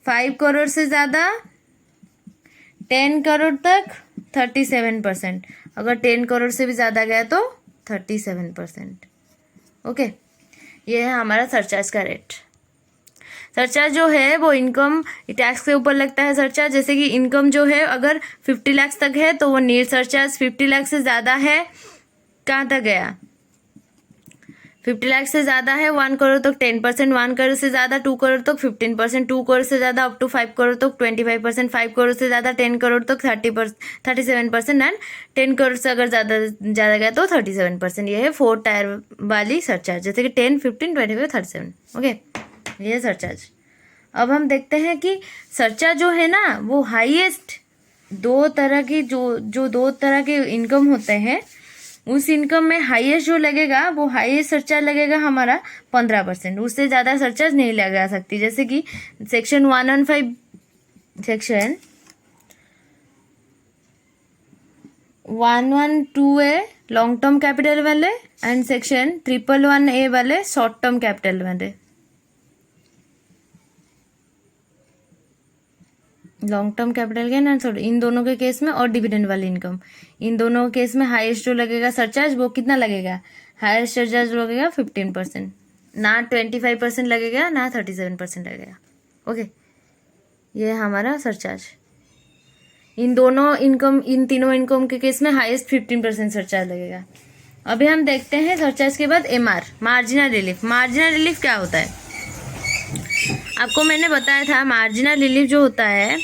5 करोड़ से ज़्यादा 10 करोड़ तक 37%. अगर 10 करोड़ से भी ज़्यादा गया तो 37%. ओके, ये है हमारा सरचार्ज का रेट. सरचार्ज जो है वो इनकम टैक्स के ऊपर लगता है सरचार्ज. जैसे कि इनकम जो है अगर 50 लाख तक है तो वो नील सरचार्ज. 50 लाख से ज़्यादा है, कहाँ तक गया? 50 लाख से ज़्यादा है 1 करोड़ तक 10%, 1 करोड़ से ज़्यादा 2 करोड़ तक 15%, 2 करोड़ से ज़्यादा अप टू 5 करोड़ तक 25%, 5 करोड़ से ज़्यादा 10 करोड़ तक 37%, एंड 10 करोड़ से अगर ज़्यादा गया तो 37%. ये है 4 टायर वाली सरचार्ज, जैसे कि 10, 15, 25, 37. ओके, ये है सरचार्ज. अब हम देखते हैं कि सरचार्ज जो है ना वो हाईएस्ट दो तरह के इनकम होते हैं. उस इनकम में हाईएस्ट जो लगेगा वो हाईएस्ट सरचार्ज लगेगा हमारा 15%. उससे ज़्यादा सरचार्ज नहीं लगा सकती. जैसे कि section 112A long term capital वाले एंड सेक्शन 111A वाले शॉर्ट टर्म कैपिटल वाले. Long term capital gain and in दोनों के केस में और डिविडेंड वाली इनकम, इन दोनों के केस में हाईएस्ट जो लगेगा सरचार्ज वो कितना लगेगा? हाईएस्ट सरचार्ज लगेगा 15%, ना 25% लगेगा, ना 37% लगेगा. ओके, ये है हमारा सरचार्ज. इन तीनों इनकम के केस में हाईएस्ट 15% सरचार्ज लगेगा. अभी हम देखते हैं सरचार्ज के बाद MR, marginal relief. Marginal relief क्या होता है? आपको मैंने बताया था मार्जिनल रिलीफ जो होता है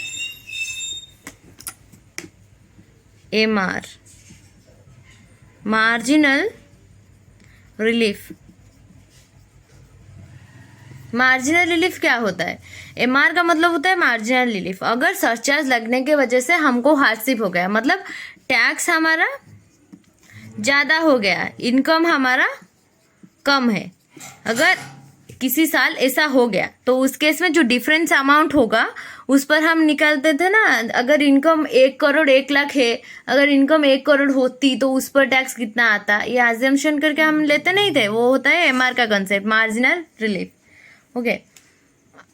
MR, marginal relief. Marginal relief क्या होता है? एमआर का मतलब होता है मार्जिनल रिलीफ. अगर सरचार्ज लगने के वजह से हमको हार्डशिप हो गया, मतलब टैक्स हमारा ज़्यादा हो गया, इनकम हमारा कम है, अगर किसी साल ऐसा हो गया तो उस केस में जो डिफरेंस अमाउंट होगा उस पर हम निकालते थे ना. अगर इनकम 1 करोड़ 1 लाख है, अगर इनकम 1 करोड़ होती तो उस पर टैक्स कितना आता, ये अजम्पशन करके हम लेते नहीं थे. वो होता है एमआर का कंसेप्ट, मार्जिनल रिलीफ. ओके,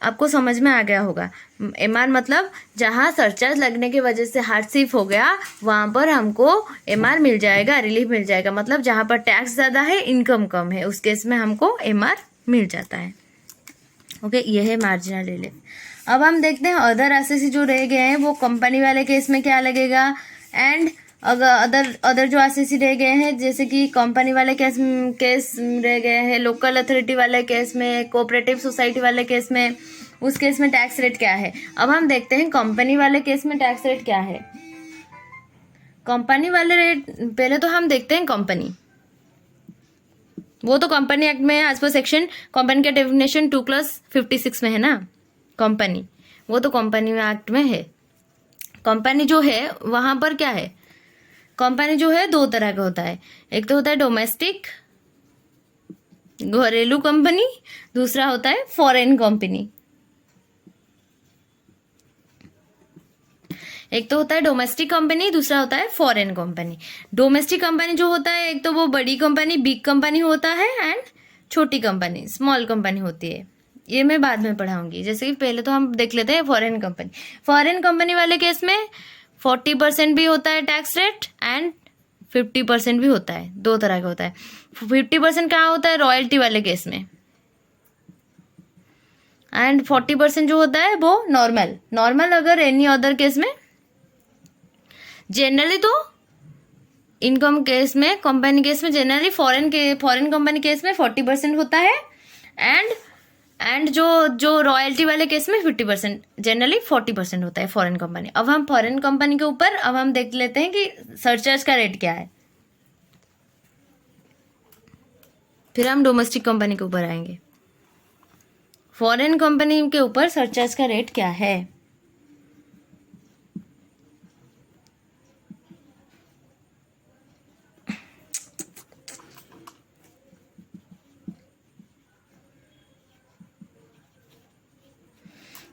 आपको समझ में आ गया होगा. एमआर मतलब जहाँ सरचार्ज लगने की वजह से हार्डशिप हो गया वहाँ पर हमको एमआर मिल जाएगा, रिलीफ मिल जाएगा. मतलब जहाँ पर टैक्स ज़्यादा है, इनकम कम है, उस केस में हमको एमआर मिल जाता है. ओके, ये है मार्जिनल रिलीफ. अब हम देखते हैं अदर एसएससी जो रह गए हैं वो कंपनी वाले केस में क्या लगेगा एंड अगर अदर जो आरसीसी रह गए हैं, जैसे कि कंपनी वाले केस रह गए हैं, लोकल अथॉरिटी वाले केस में, कोऑपरेटिव सोसाइटी वाले केस में, उस केस में टैक्स रेट क्या है। अब हम देखते हैं कंपनी वाले केस में टैक्स रेट क्या है। कंपनी वाले रेट पहले तो हम देखते हैं कंपनी, वो तो कंपनी एक्ट में एज पर सेक्शन कंपनी का डेफिनेशन 2+56 में है ना कंपनी, वो तो कंपनी एक्ट में है। कंपनी जो है वहां पर क्या है, कंपनी जो है दो तरह का होता है, एक तो होता है डोमेस्टिक घरेलू कंपनी, दूसरा होता है फॉरेन कंपनी। एक तो होता है डोमेस्टिक कंपनी, दूसरा होता है फॉरेन कंपनी। डोमेस्टिक कंपनी जो होता है, एक तो वो बड़ी कंपनी बिग कंपनी होता है, एंड छोटी कंपनी स्मॉल कंपनी होती है। ये मैं बाद में पढ़ाऊंगी। जैसे कि पहले तो हम देख लेते हैं फॉरेन कंपनी। फॉरेन कंपनी वाले केस में 40% भी होता है टैक्स रेट एंड 50% भी होता है, दो तरह का होता है। 50% कहाँ होता है, रॉयल्टी वाले केस में, एंड 40% जो होता है वो नॉर्मल अगर एनी अदर केस में। जनरली तो इनकम केस में, कंपनी केस में जनरली फॉरेन कंपनी केस में 40% होता है, एंड जो रॉयल्टी वाले केस में 50%, जनरली 40% होता है फॉरेन कंपनी। अब हम फॉरेन कंपनी के ऊपर अब हम देख लेते हैं कि सरचार्ज का रेट क्या है, फिर हम डोमेस्टिक कंपनी के ऊपर आएंगे। फॉरेन कंपनी के ऊपर सरचार्ज का रेट क्या है।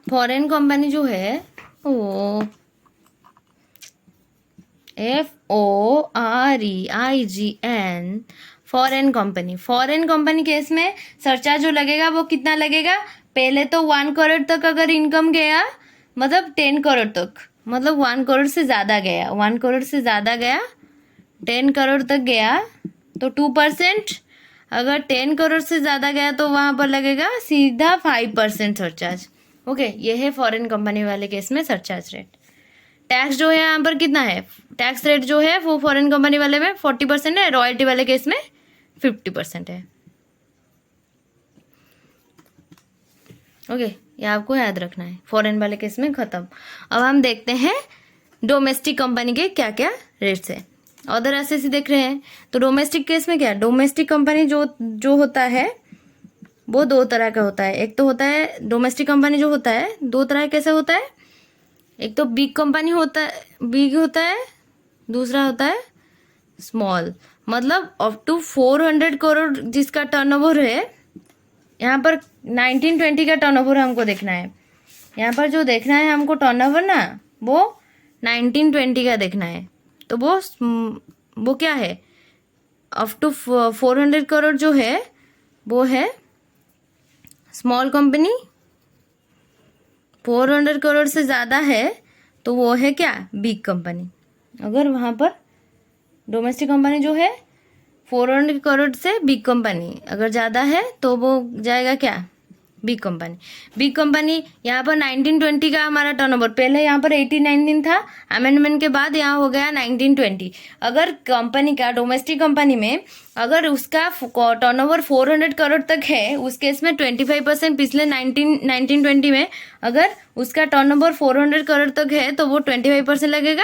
फॉरेन कंपनी जो है वो FOREIGN फॉरेन कंपनी केस में सरचार्ज जो लगेगा वो कितना लगेगा। पहले तो 1 करोड़ तक अगर इनकम गया, मतलब 10 करोड़ तक, मतलब 1 करोड़ से ज़्यादा गया, 1 करोड़ से ज़्यादा गया, 10 करोड़ तक गया तो 2%, अगर 10 करोड़ से ज़्यादा गया तो वहाँ पर लगेगा सीधा 5% सरचार्ज। ओके, ये है फॉरेन कंपनी वाले केस में सरचार्ज रेट। टैक्स जो है यहाँ पर कितना है, टैक्स रेट जो है वो फॉरेन कंपनी वाले में 40% है, रॉयल्टी वाले केस में 50% है। ओके, ये आपको याद रखना है। फॉरेन वाले केस में खत्म। अब हम देखते हैं डोमेस्टिक कंपनी के क्या क्या रेट्स है। अदर एसएससी देख रहे हैं तो डोमेस्टिक केस में क्या, डोमेस्टिक कंपनी जो होता है वो दो तरह का होता है। एक तो होता है डोमेस्टिक कंपनी जो होता है दो तरह कैसे होता है, एक तो बिग कंपनी होता है, बिग होता है, दूसरा होता है स्मॉल, मतलब अप टू 400 करोड़ जिसका टर्नओवर है। यहाँ पर 1920 का टर्नओवर हमको देखना है, यहाँ पर जो देखना है हमको टर्नओवर ना, वो 1920 का देखना है। तो वो क्या है, अप टू 400 करोड़ जो है वो है स्मॉल कंपनी, 400 करोड़ से ज़्यादा है तो वो है क्या, बिग कंपनी। अगर वहाँ पर डोमेस्टिक कंपनी जो है 400 करोड़ से बिग कंपनी अगर ज़्यादा है तो वो जाएगा क्या, बिग कंपनी। बिग कंपनी यहाँ पर 1920 का हमारा टर्नओवर, पहले यहाँ पर 1819 था, अमेंडमेंट के बाद यहाँ हो गया 1920। अगर कंपनी का डोमेस्टिक कंपनी में अगर उसका टर्नओवर 400 करोड़ तक है, उस केस में 25% पिछले 1920 में अगर उसका टर्नओवर 400 करोड़ तक है तो वो 25% लगेगा,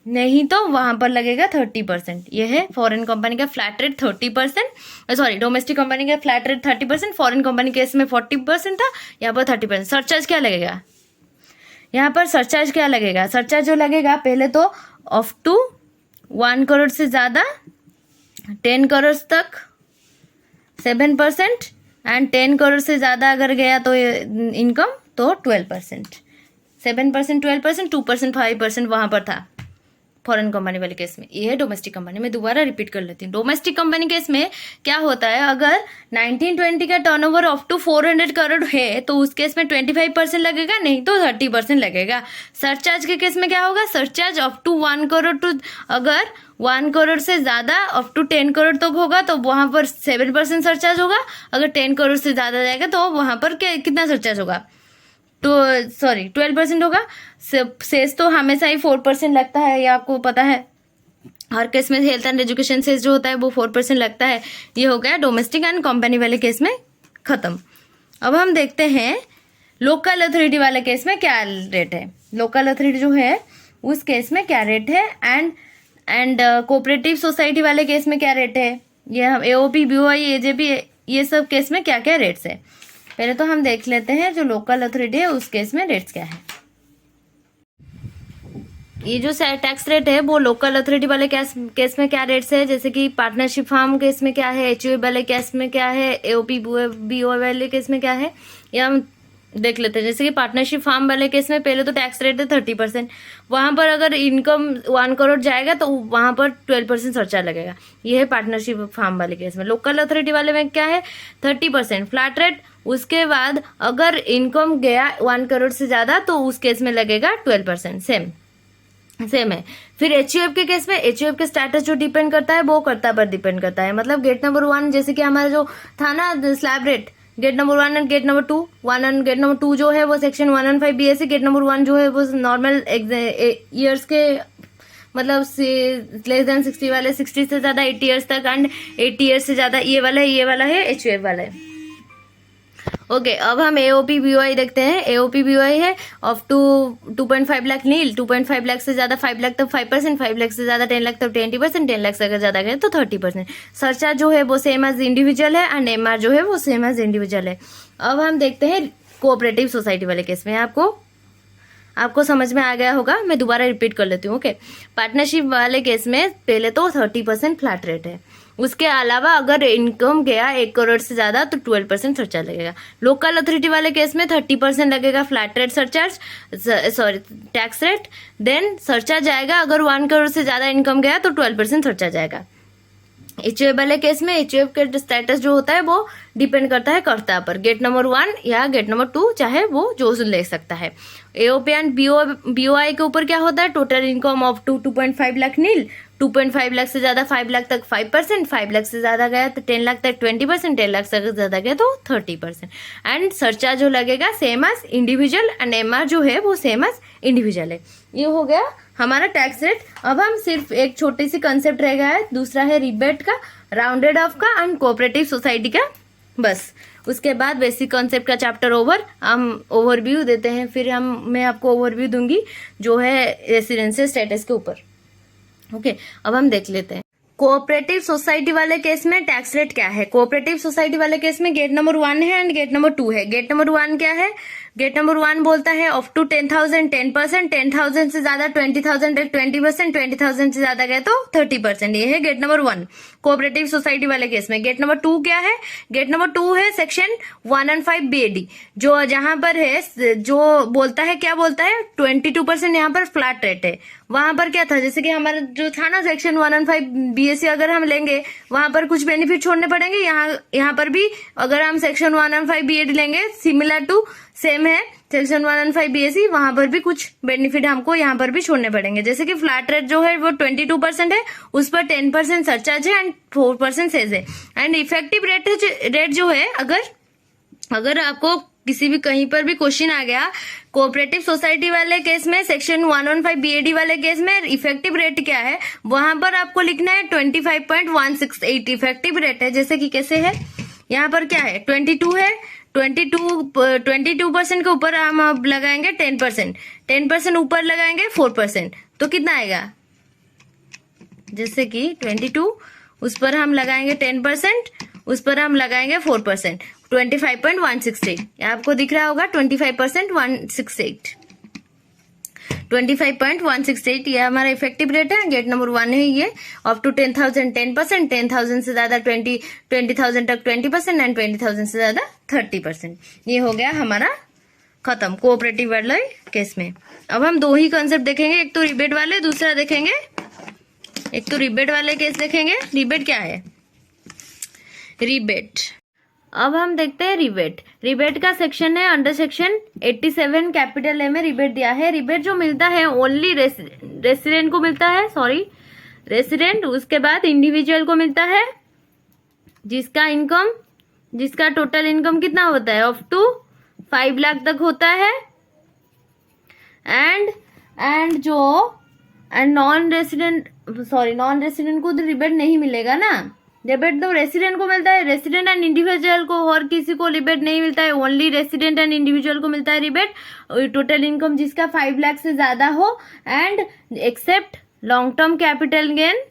नहीं तो वहां पर लगेगा 30%। ये है फॉरेन कंपनी का flat rate 30%, sorry domestic company का flat rate 30%, foreign company case में 40% था, यहाँ पर 30%। सरचार्ज क्या लगेगा, यहाँ पर सरचार्ज क्या लगेगा, सरचार्ज जो लगेगा पहले तो अप टू 1 करोड़ से ज़्यादा 10 करोड़ तक 7%, एंड 10 करोड़ से ज़्यादा अगर गया तो इनकम तो 12%, 7%, 12%, 2%, 5% वहाँ पर था फॉरेन कंपनी वाले केस में। ये है डोमेस्टिक कंपनी। मैं दोबारा रिपीट कर लेती हूँ। डोमेस्टिक कंपनी केस में क्या होता है, अगर 1920 का टर्नओवर अप टू 400 करोड़ है तो उस केस में 25% लगेगा, नहीं तो 30% लगेगा। सरचार्ज के केस में क्या होगा, surcharge up to 1 crore to, अगर 1 करोड़ से ज़्यादा अप टू 10 करोड़ तक होगा तो वहाँ पर 7% सरचार्ज होगा। अगर 10 करोड़ से ज़्यादा जाएगा तो वहाँ पर कितना सरचार्ज होगा, तो 12% होगा। सेस तो हमेशा ही 4% लगता है, ये आपको पता है। हर केस में हेल्थ एंड एजुकेशन सेस जो होता है वो 4% लगता है। ये हो गया डोमेस्टिक एंड कंपनी वाले केस में खत्म। अब हम देखते हैं लोकल अथॉरिटी वाले केस में क्या रेट है। लोकल अथॉरिटी जो है उस केस में क्या रेट है, एंड कोऑपरेटिव सोसाइटी वाले केस में क्या रेट है, ये हम एओपी, बीओआई, एजेपी, ये सब केस में क्या क्या रेट्स है। पहले तो हम देख लेते हैं जो लोकल अथॉरिटी है उस केस में रेट्स क्या है। ये जो टैक्स रेट है वो लोकल अथॉरिटी वाले केस में क्या रेट्स है, जैसे कि पार्टनरशिप फार्म केस में क्या है, एचयूए वाले केस में क्या है, एओपी बीओ वाले केस में क्या है, ये हम देख लेते हैं। जैसे कि पार्टनरशिप फार्म वाले केस में पहले तो टैक्स रेट है 30%। वहां पर अगर इनकम 1 करोड़ जाएगा तो वहां पर 12% सरचार्ज लगेगा। ये है पार्टनरशिप फार्म वाले केस में। लोकल अथॉरिटी वाले में क्या है 30% फ्लैट रेट। उसके बाद अगर इनकम गया 1 करोड़ से ज्यादा तो उस केस में लगेगा 12%। सेम है। फिर एचयूएफ के केस में एचयूएफ के स्टेटस जो डिपेंड करता है वो कर्ता पर डिपेंड करता है। मतलब गेट नंबर 1 जैसे कि हमारा जो था ना slab rate, gate number 1 and gate number 2, 1 and gate number 2 जो है वो सेक्शन 115 बीएससी, गेट नंबर 1 जो है वो नॉर्मल ईयर्स के मतलब लेस देन 60 वाले, 60 से ज्यादा 80 ईयर्स तक, एंड 80 ईयर्स से ज्यादा ये वाला है एचयूएफ वाला है। ओके, अब हम एओपी बीओआई देखते हैं। एओपी बीओआई है अप टू 2.5 लाख नील, 2.5 लाख से ज्यादा 5 लाख तक 5%, 5 लाख से ज्यादा 10 लाख तक 20%, 10 लाख से अगर ज्यादा गए तो 30%। सरचार्ज जो है वो सेम एज इंडिविजुअल है एंड एमआर जो है वो सेम एज इंडिविजुअल है। अब हम देखते हैं कोऑपरेटिव सोसाइटी वाले केस में। आपको समझ में आ गया होगा, मैं दोबारा रिपीट कर लेती हूँ। ओके, पार्टनरशिप वाले केस में पहले तो 30% फ्लैट रेट है। उसके अलावा अगर इनकम गया 1 करोड़ से ज्यादा तो 12% सरचार्ज लगेगा। लोकल अथॉरिटी वाले केस में 30% लगेगा flat rate surcharge, sorry tax rate. Then surcharge आएगा अगर 1 करोड़ से ज्यादा इनकम गया तो 12% सरचार्ज आएगा। एचयूएफ वाले केस में एचयूएफ के स्टेटस जो होता है वो डिपेंड करता है कर्ता पर, गेट नंबर 1 या गेट नंबर 2 चाहे वो जो ले सकता है। एओपी एंड बीओआई के ऊपर क्या होता है टोटल इनकम ऑफ 2.5 लाख नील, 2.5 लाख से ज्यादा 5 लाख तक 5%, 5 लाख से ज्यादा गया तो 10 लाख तक 20%, 10 लाख से ज्यादा गया तो 30%। एंड सरचार्ज जो लगेगा same as individual and MR जो है वो सेम एज इंडिविजुअल है। ये हो गया हमारा टैक्स रेट। अब हम सिर्फ एक छोटी सी कंसेप्ट रह गया है, दूसरा है रिबेट का, राउंडेड ऑफ का एंड कोऑपरेटिव सोसाइटी का। बस उसके बाद बेसिक कॉन्सेप्ट का चैप्टर ओवर। हम ओवरव्यू देते हैं, फिर मैं आपको ओवरव्यू दूंगी जो है रेसिडेंशियल स्टेटस के ऊपर। ओके, अब हम देख लेते हैं कोऑपरेटिव सोसाइटी वाले केस में टैक्स रेट क्या है। कोऑपरेटिव सोसाइटी वाले केस में गेट नंबर 1 है एंड गेट नंबर 2 है। गेट नंबर 1 क्या है, गेट नंबर 1 बोलता है अप टू 10,000 10%, 10,000 से ज्यादा 20,000 तक 20%, 20,000 से ज्यादा गए तो 30%। ये है गेट नंबर 1 कोऑपरेटिव सोसाइटी वाले केस में। गेट नंबर 2 क्या है, गेट नंबर 2 है सेक्शन 115 बीएडी, जो जहां पर है जो बोलता है क्या बोलता है 22% यहाँ पर फ्लैट रेट है। वहां पर क्या था, जैसे कि हमारा जो था ना सेक्शन 115 बीएससी अगर हम लेंगे वहां पर कुछ बेनिफिट छोड़ने पड़ेंगे। यहाँ पर भी अगर हम सेक्शन 115 बीएडी लेंगे सिमिलर टू सेम है सेक्शन 115 बीएससी, वहां पर भी कुछ बेनिफिट हमको यहाँ पर भी छोड़ने पड़ेंगे। जैसे कि फ्लैट रेट जो है वो 22% है, उस पर 10% सरचार्ज है एंड 4% सेज है। एंड इफेक्टिव रेट जो है अगर आपको किसी भी कहीं पर भी क्वेश्चन आ गया कोऑपरेटिव सोसाइटी वाले केस में सेक्शन 115 बीएडी वाले केस में इफेक्टिव रेट क्या है, वहां पर आपको लिखना है 25.168 इफेक्टिव रेट है। जैसे कि कैसे है, यहाँ पर क्या है 22 है, 22% के ऊपर हम अब लगाएंगे 10%, 10% ऊपर लगाएंगे 4%, तो कितना आएगा, जैसे कि 22 उस पर हम लगाएंगे 10%, उस पर हम लगाएंगे 4%, 25.168। आपको दिख रहा होगा 25.168, 25.168 ये हमारा इफेक्टिव रेट है। गेट नंबर 1 है ये अप टू 10,000 10%, 10,000 से ज्यादा 20,000 तक 20% एंड 20,000 से ज्यादा 30%। ये हो गया हमारा खत्म कोऑपरेटिव वाले केस में। अब हम 2 ही कंसेप्ट देखेंगे, एक तो रिबेट वाले, दूसरा देखेंगे एक तो रिबेट वाले केस देखेंगे। रिबेट क्या है, रिबेट अब हम देखते हैं रिबेट। रिबेट का सेक्शन है अंडर सेक्शन 87 कैपिटल ए में रिबेट दिया है। रिबेट जो मिलता है ओनली रेसिडेंट को मिलता है, सॉरी रेसिडेंट, उसके बाद इंडिविजुअल को मिलता है जिसका टोटल इनकम कितना होता है अप टू 5 लाख तक होता है, and non resident sorry non resident को तो रिबेट नहीं मिलेगा ना, रिबेट तो रेसिडेंट को मिलता है, रेसिडेंट एंड इंडिविजुअल को और किसी को रिबेट नहीं मिलता है, ओनली रेसिडेंट एंड इंडिविजुअल को मिलता है रिबेट। टोटल इनकम जिसका 5 लाख से ज़्यादा हो and except long term capital gain,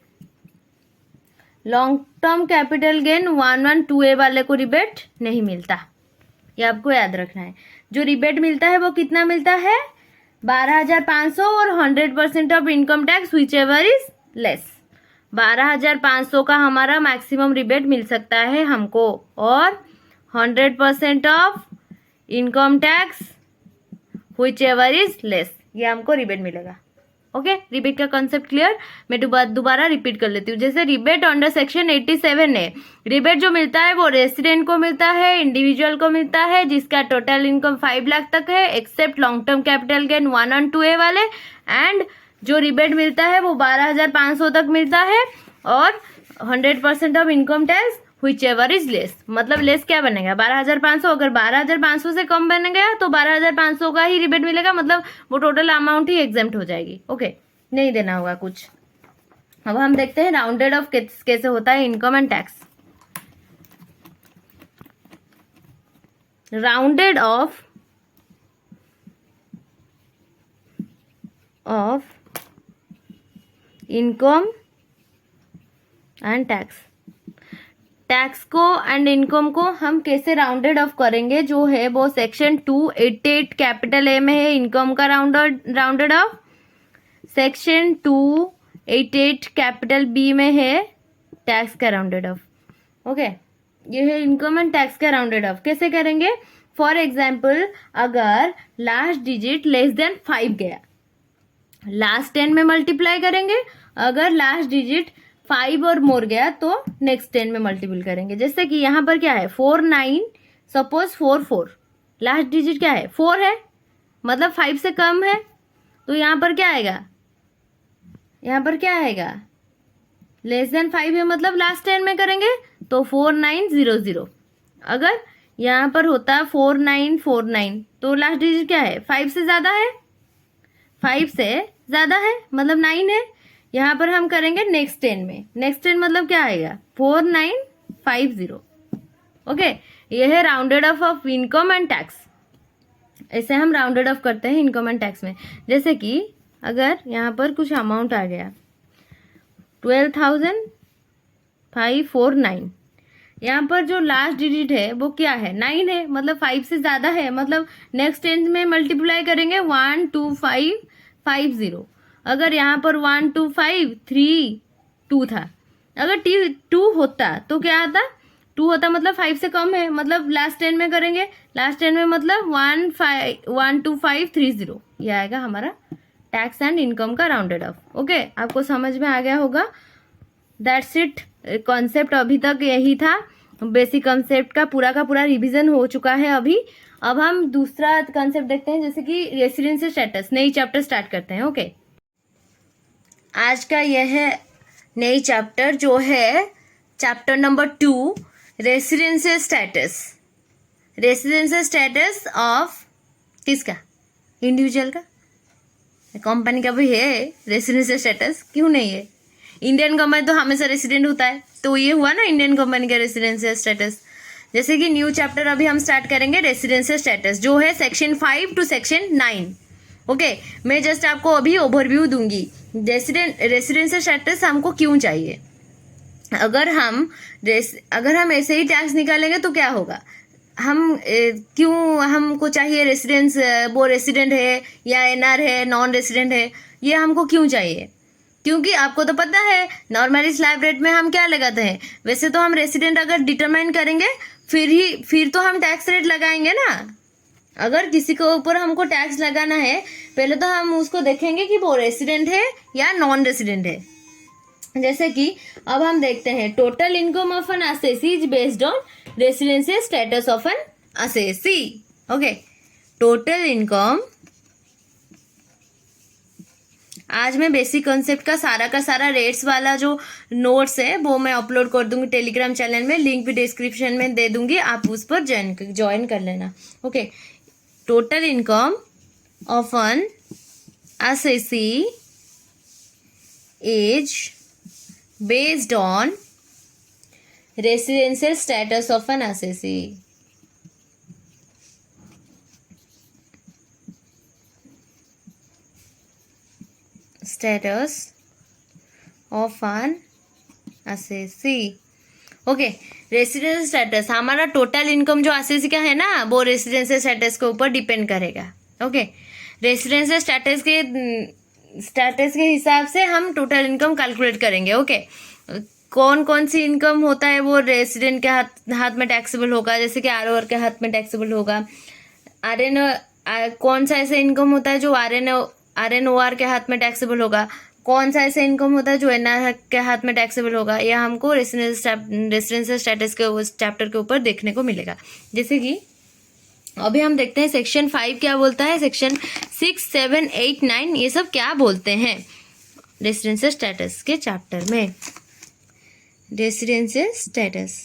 long term capital gain 112A वाले को रिबेट नहीं मिलता, ये आपको याद रखना है। जो रिबेट मिलता है वो कितना मिलता है 12,500 और 100% of income tax which ever is less. 12,500 का हमारा मैक्सिमम रिबेट मिल सकता है हमको, और 100% of income tax which ever is less, ये हमको रिबेट मिलेगा। ओके, रिबेट का कॉन्सेप्ट क्लियर। मैं दोबारा रिपीट कर लेती हूँ। जैसे रिबेट अंडर सेक्शन 87 है, रिबेट जो मिलता है वो रेसिडेंट को मिलता है, इंडिविजुअल को मिलता है जिसका टोटल इनकम 5 लाख तक है, except long term capital gain 1 और 2A वाले, एंड जो रिबेट मिलता है वो 12,500 तक मिलता है, और 100% of income tax which ever is less. मतलब लेस क्या बनेगा 12,500, अगर 12,500 से कम बन गया तो 12,500 का ही रिबेट मिलेगा, मतलब वो टोटल अमाउंट ही एग्जेम्प्ट हो जाएगी। ओके, नहीं देना होगा कुछ। अब हम देखते हैं राउंडेड ऑफ कैसे होता है income and tax. Rounded off income and tax. Tax को एंड इनकम को हम कैसे राउंडेड ऑफ करेंगे, जो है वो सेक्शन 288 कैपिटल ए में है इनकम का rounded off, section 288 capital B में है टैक्स का राउंडेड ऑफ। ओके, ये है इनकम एंड टैक्स का राउंडेड ऑफ। कैसे करेंगे, फॉर एग्जाम्पल अगर लास्ट डिजिट लेस देन 5 गया, लास्ट 10 में मल्टीप्लाई करेंगे, अगर लास्ट डिजिट 5 और मोर गया तो नेक्स्ट 10 में मल्टीपल करेंगे। जैसे कि यहाँ पर क्या है 49, सपोज 44, लास्ट डिजिट क्या है 4 है, मतलब 5 से कम है, तो यहाँ पर क्या आएगा, यहाँ पर क्या आएगा लेस देन 5 है, मतलब लास्ट 10 में करेंगे तो 4900। अगर यहाँ पर होता 4949 तो लास्ट डिजिट क्या है 5 से ज़्यादा है, 5 से ज़्यादा है मतलब 9 है, यहाँ पर हम करेंगे नेक्स्ट 10 में, नेक्स्ट 10 मतलब क्या आएगा 4950। ओके, ये है rounded off income and tax. ऐसे हम राउंडेड ऑफ करते हैं इनकम एंड टैक्स में। जैसे कि अगर यहाँ पर कुछ अमाउंट आ गया 12,549, यहाँ पर जो लास्ट डिजिट है वो क्या है 9 है, मतलब 5 से ज़्यादा है, मतलब नेक्स्ट 10 में मल्टीप्लाई करेंगे 12550। अगर यहाँ पर 12532 था, अगर 2 होता तो क्या आता 2 होता मतलब 5 से कम है, मतलब लास्ट 10 में करेंगे, लास्ट 10 में मतलब 12530, ये आएगा हमारा टैक्स एंड इनकम का राउंडेड ऑफ। ओके, आपको समझ में आ गया होगा। दैट्स इट, कॉन्सेप्ट अभी तक यही था, बेसिक कॉन्सेप्ट का पूरा रिवीजन हो चुका है अभी। अब हम दूसरा कॉन्सेप्ट देखते हैं, जैसे कि रेसिडेंशियल स्टेटस, नई चैप्टर स्टार्ट करते हैं। ओके, आज का यह है नई चैप्टर जो है chapter number 2, residential status. Residential status of किसका, इंडिविजुअल का, कंपनी का भी है रेसिडेंशियल स्टेटस, क्यों नहीं है, इंडियन कंपनी तो हमेशा रेसिडेंट होता है, तो ये हुआ ना इंडियन कंपनी का रेसिडेंशियल स्टेटस। जैसे कि न्यू चैप्टर अभी हम स्टार्ट करेंगे रेसिडेंशियल स्टेटस, जो है सेक्शन 5 टू सेक्शन 9। ओके, मैं जस्ट आपको अभी ओवरव्यू दूंगी रेसिडेंशियल स्टेटस हमको क्यों चाहिए। अगर हम ऐसे ही टैक्स निकालेंगे तो क्या होगा, क्यों हमको चाहिए रेसिडेंस, वो रेसिडेंट है या एनआर है, नॉन रेसिडेंट है, ये हमको क्यों चाहिए, क्योंकि आपको तो पता है नॉर्मली स्लैब रेट में हम क्या लगाते हैं, वैसे तो हम रेसिडेंट अगर डिटरमाइन करेंगे फिर तो हम टैक्स रेट लगाएंगे ना। अगर किसी के ऊपर हमको टैक्स लगाना है, पहले तो हम उसको देखेंगे कि वो रेसिडेंट है या नॉन रेसिडेंट है। जैसे कि अब हम देखते हैं total income of N assessee is based on residential status of N assessee. Okay, total income, आज मैं बेसिक कॉन्सेप्ट का सारा रेट्स वाला जो नोट्स है वो मैं अपलोड कर दूंगी टेलीग्राम चैनल में, लिंक भी डिस्क्रिप्शन में दे दूंगी, आप उस पर ज्वाइन कर लेना। Okay, total income of N assessee is based on residential status of an assessee. Status of an assessee. Okay, residential status, हमारा टोटल इनकम जो असेसी का है ना वो रेसिडेंशियल स्टेटस के ऊपर डिपेंड करेगा. ओके, रेसिडेंशियल स्टेटस के हिसाब से हम टोटल इनकम कैलकुलेट करेंगे. ओके, कौन कौन सी इनकम होता है वो रेसिडेंट के हाथ में टैक्सेबल होगा, जैसे कि आरओआर के हाथ में टैक्सेबल होगा. आरएन कौन सा ऐसा इनकम होता है जो आरएनओआर के हाथ में टैक्सेबल होगा, कौन सा ऐसा इनकम होता है जो एनआर के हाथ में टैक्सेबल होगा. यह हमको रेसिडेंशियल स्टेटस के उस चैप्टर के ऊपर देखने को मिलेगा. जैसे कि अभी हम देखते हैं सेक्शन 5 क्या बोलता है, सेक्शन 6, 7, 8, 9 ये सब क्या बोलते हैं रेसिडेंशियल स्टेटस के चैप्टर में. रेसिडेंशियल स्टेटस,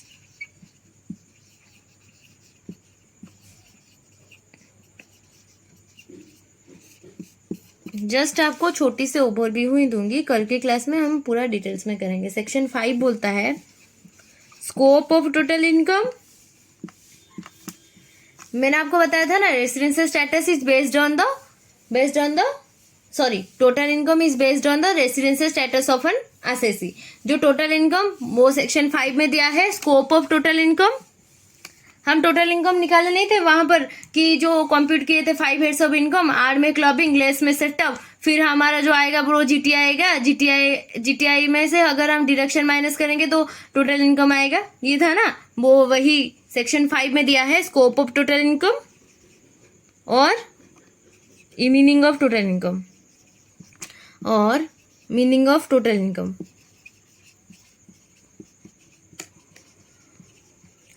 जस्ट आपको छोटी सी ओवरव्यू ही दूंगी, कल की क्लास में हम पूरा डिटेल्स में करेंगे. सेक्शन 5 बोलता है स्कोप ऑफ टोटल इनकम. मैंने आपको बताया था ना residential status is based on the total income is based on the residential status of N assessee. जो टोटल इनकम वो सेक्शन 5 में दिया है. स्कोप ऑफ टोटल इनकम, हम टोटल इनकम निकाले नहीं थे वहां पर कि जो कंप्यूट किए थे 5 हेड्स ऑफ इनकम, आर में क्लबिंग, लेस में सेटअप, फिर हमारा जो आएगा वो जीटीआई आएगा. जीटीआई में से अगर हम डिडक्शन माइनस करेंगे तो टोटल इनकम आएगा. ये था ना, वो वही सेक्शन 5 में दिया है स्कोप ऑफ टोटल इनकम और मीनिंग ऑफ टोटल इनकम और मीनिंग ऑफ टोटल इनकम.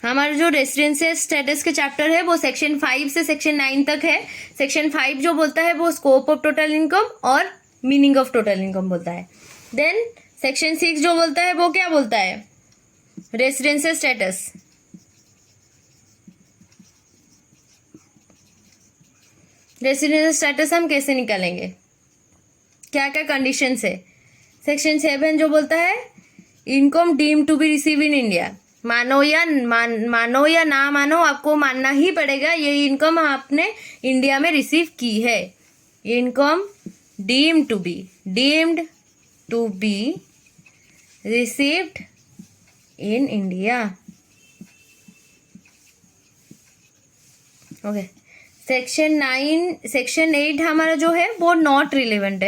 हमारा जो रेसिडेंशियल स्टेटस के चैप्टर है वो सेक्शन 5 से सेक्शन 9 तक है. सेक्शन 5 जो बोलता है वो स्कोप ऑफ टोटल इनकम और मीनिंग ऑफ टोटल इनकम बोलता है. देन सेक्शन 6 जो बोलता है वो क्या बोलता है, रेसिडेंशियल स्टेटस. रेसिडेंशियल स्टेटस हम कैसे निकालेंगे, क्या क्या कंडीशन है. सेक्शन 7 जो बोलता है income deemed to be receive in India. मानो या ना मानो, आपको मानना ही पड़ेगा ये इनकम आपने इंडिया में रिसीव की है. Income deemed to be received in India. Okay, section 8 हमारा जो है वो नॉट रिलेवेंट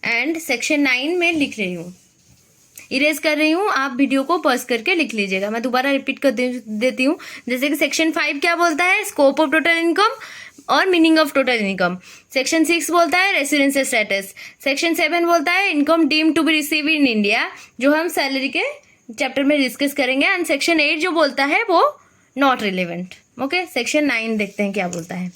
एंड सेक्शन 9 में लिख रही हूँ, इरेज कर रही हूँ, आप वीडियो को पॉज करके लिख लीजिएगा. मैं दोबारा रिपीट कर देती हूँ. जैसे कि सेक्शन 5 क्या बोलता है, स्कोप ऑफ टोटल इनकम और meaning of total income. Section 6 बोलता है रेसिडेंशियल स्टेटस. सेक्शन 7 बोलता है income deemed to be receive in India, जो हम सैलरी के चैप्टर में डिस्कस करेंगे. एंड सेक्शन 8 जो बोलता है वो नॉट रिलेवेंट. ओके, सेक्शन 9 देखते हैं क्या बोलता है.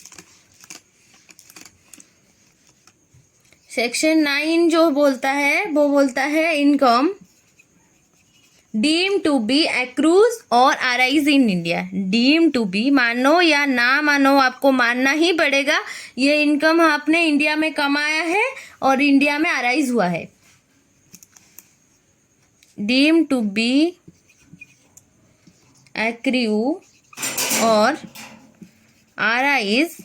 सेक्शन 9 जो बोलता है वो बोलता है income deem to be accrues और arise in India. Deem to be, मानो या ना मानो आपको मानना ही पड़ेगा ये इनकम आपने इंडिया में कमाया है और इंडिया में अराइज हुआ है. डीम टू बी एक्रू और अराइज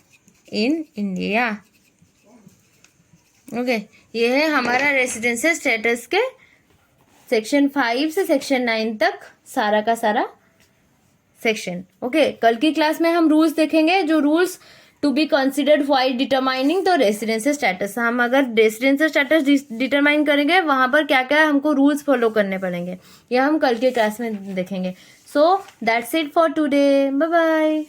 इन इंडिया. ओके, ये है हमारा रेसिडेंशियल स्टेटस के सेक्शन 5 से सेक्शन 9 तक सारा का सारा सेक्शन. ओके, कल की क्लास में हम रूल्स देखेंगे, जो rules to be considered while determining the residential status. हम अगर रेसिडेंशियल स्टेटस डिटरमाइन करेंगे वहां पर क्या क्या हमको रूल्स फॉलो करने पड़ेंगे, यह हम कल के क्लास में देखेंगे. So that's it for today. Bye bye.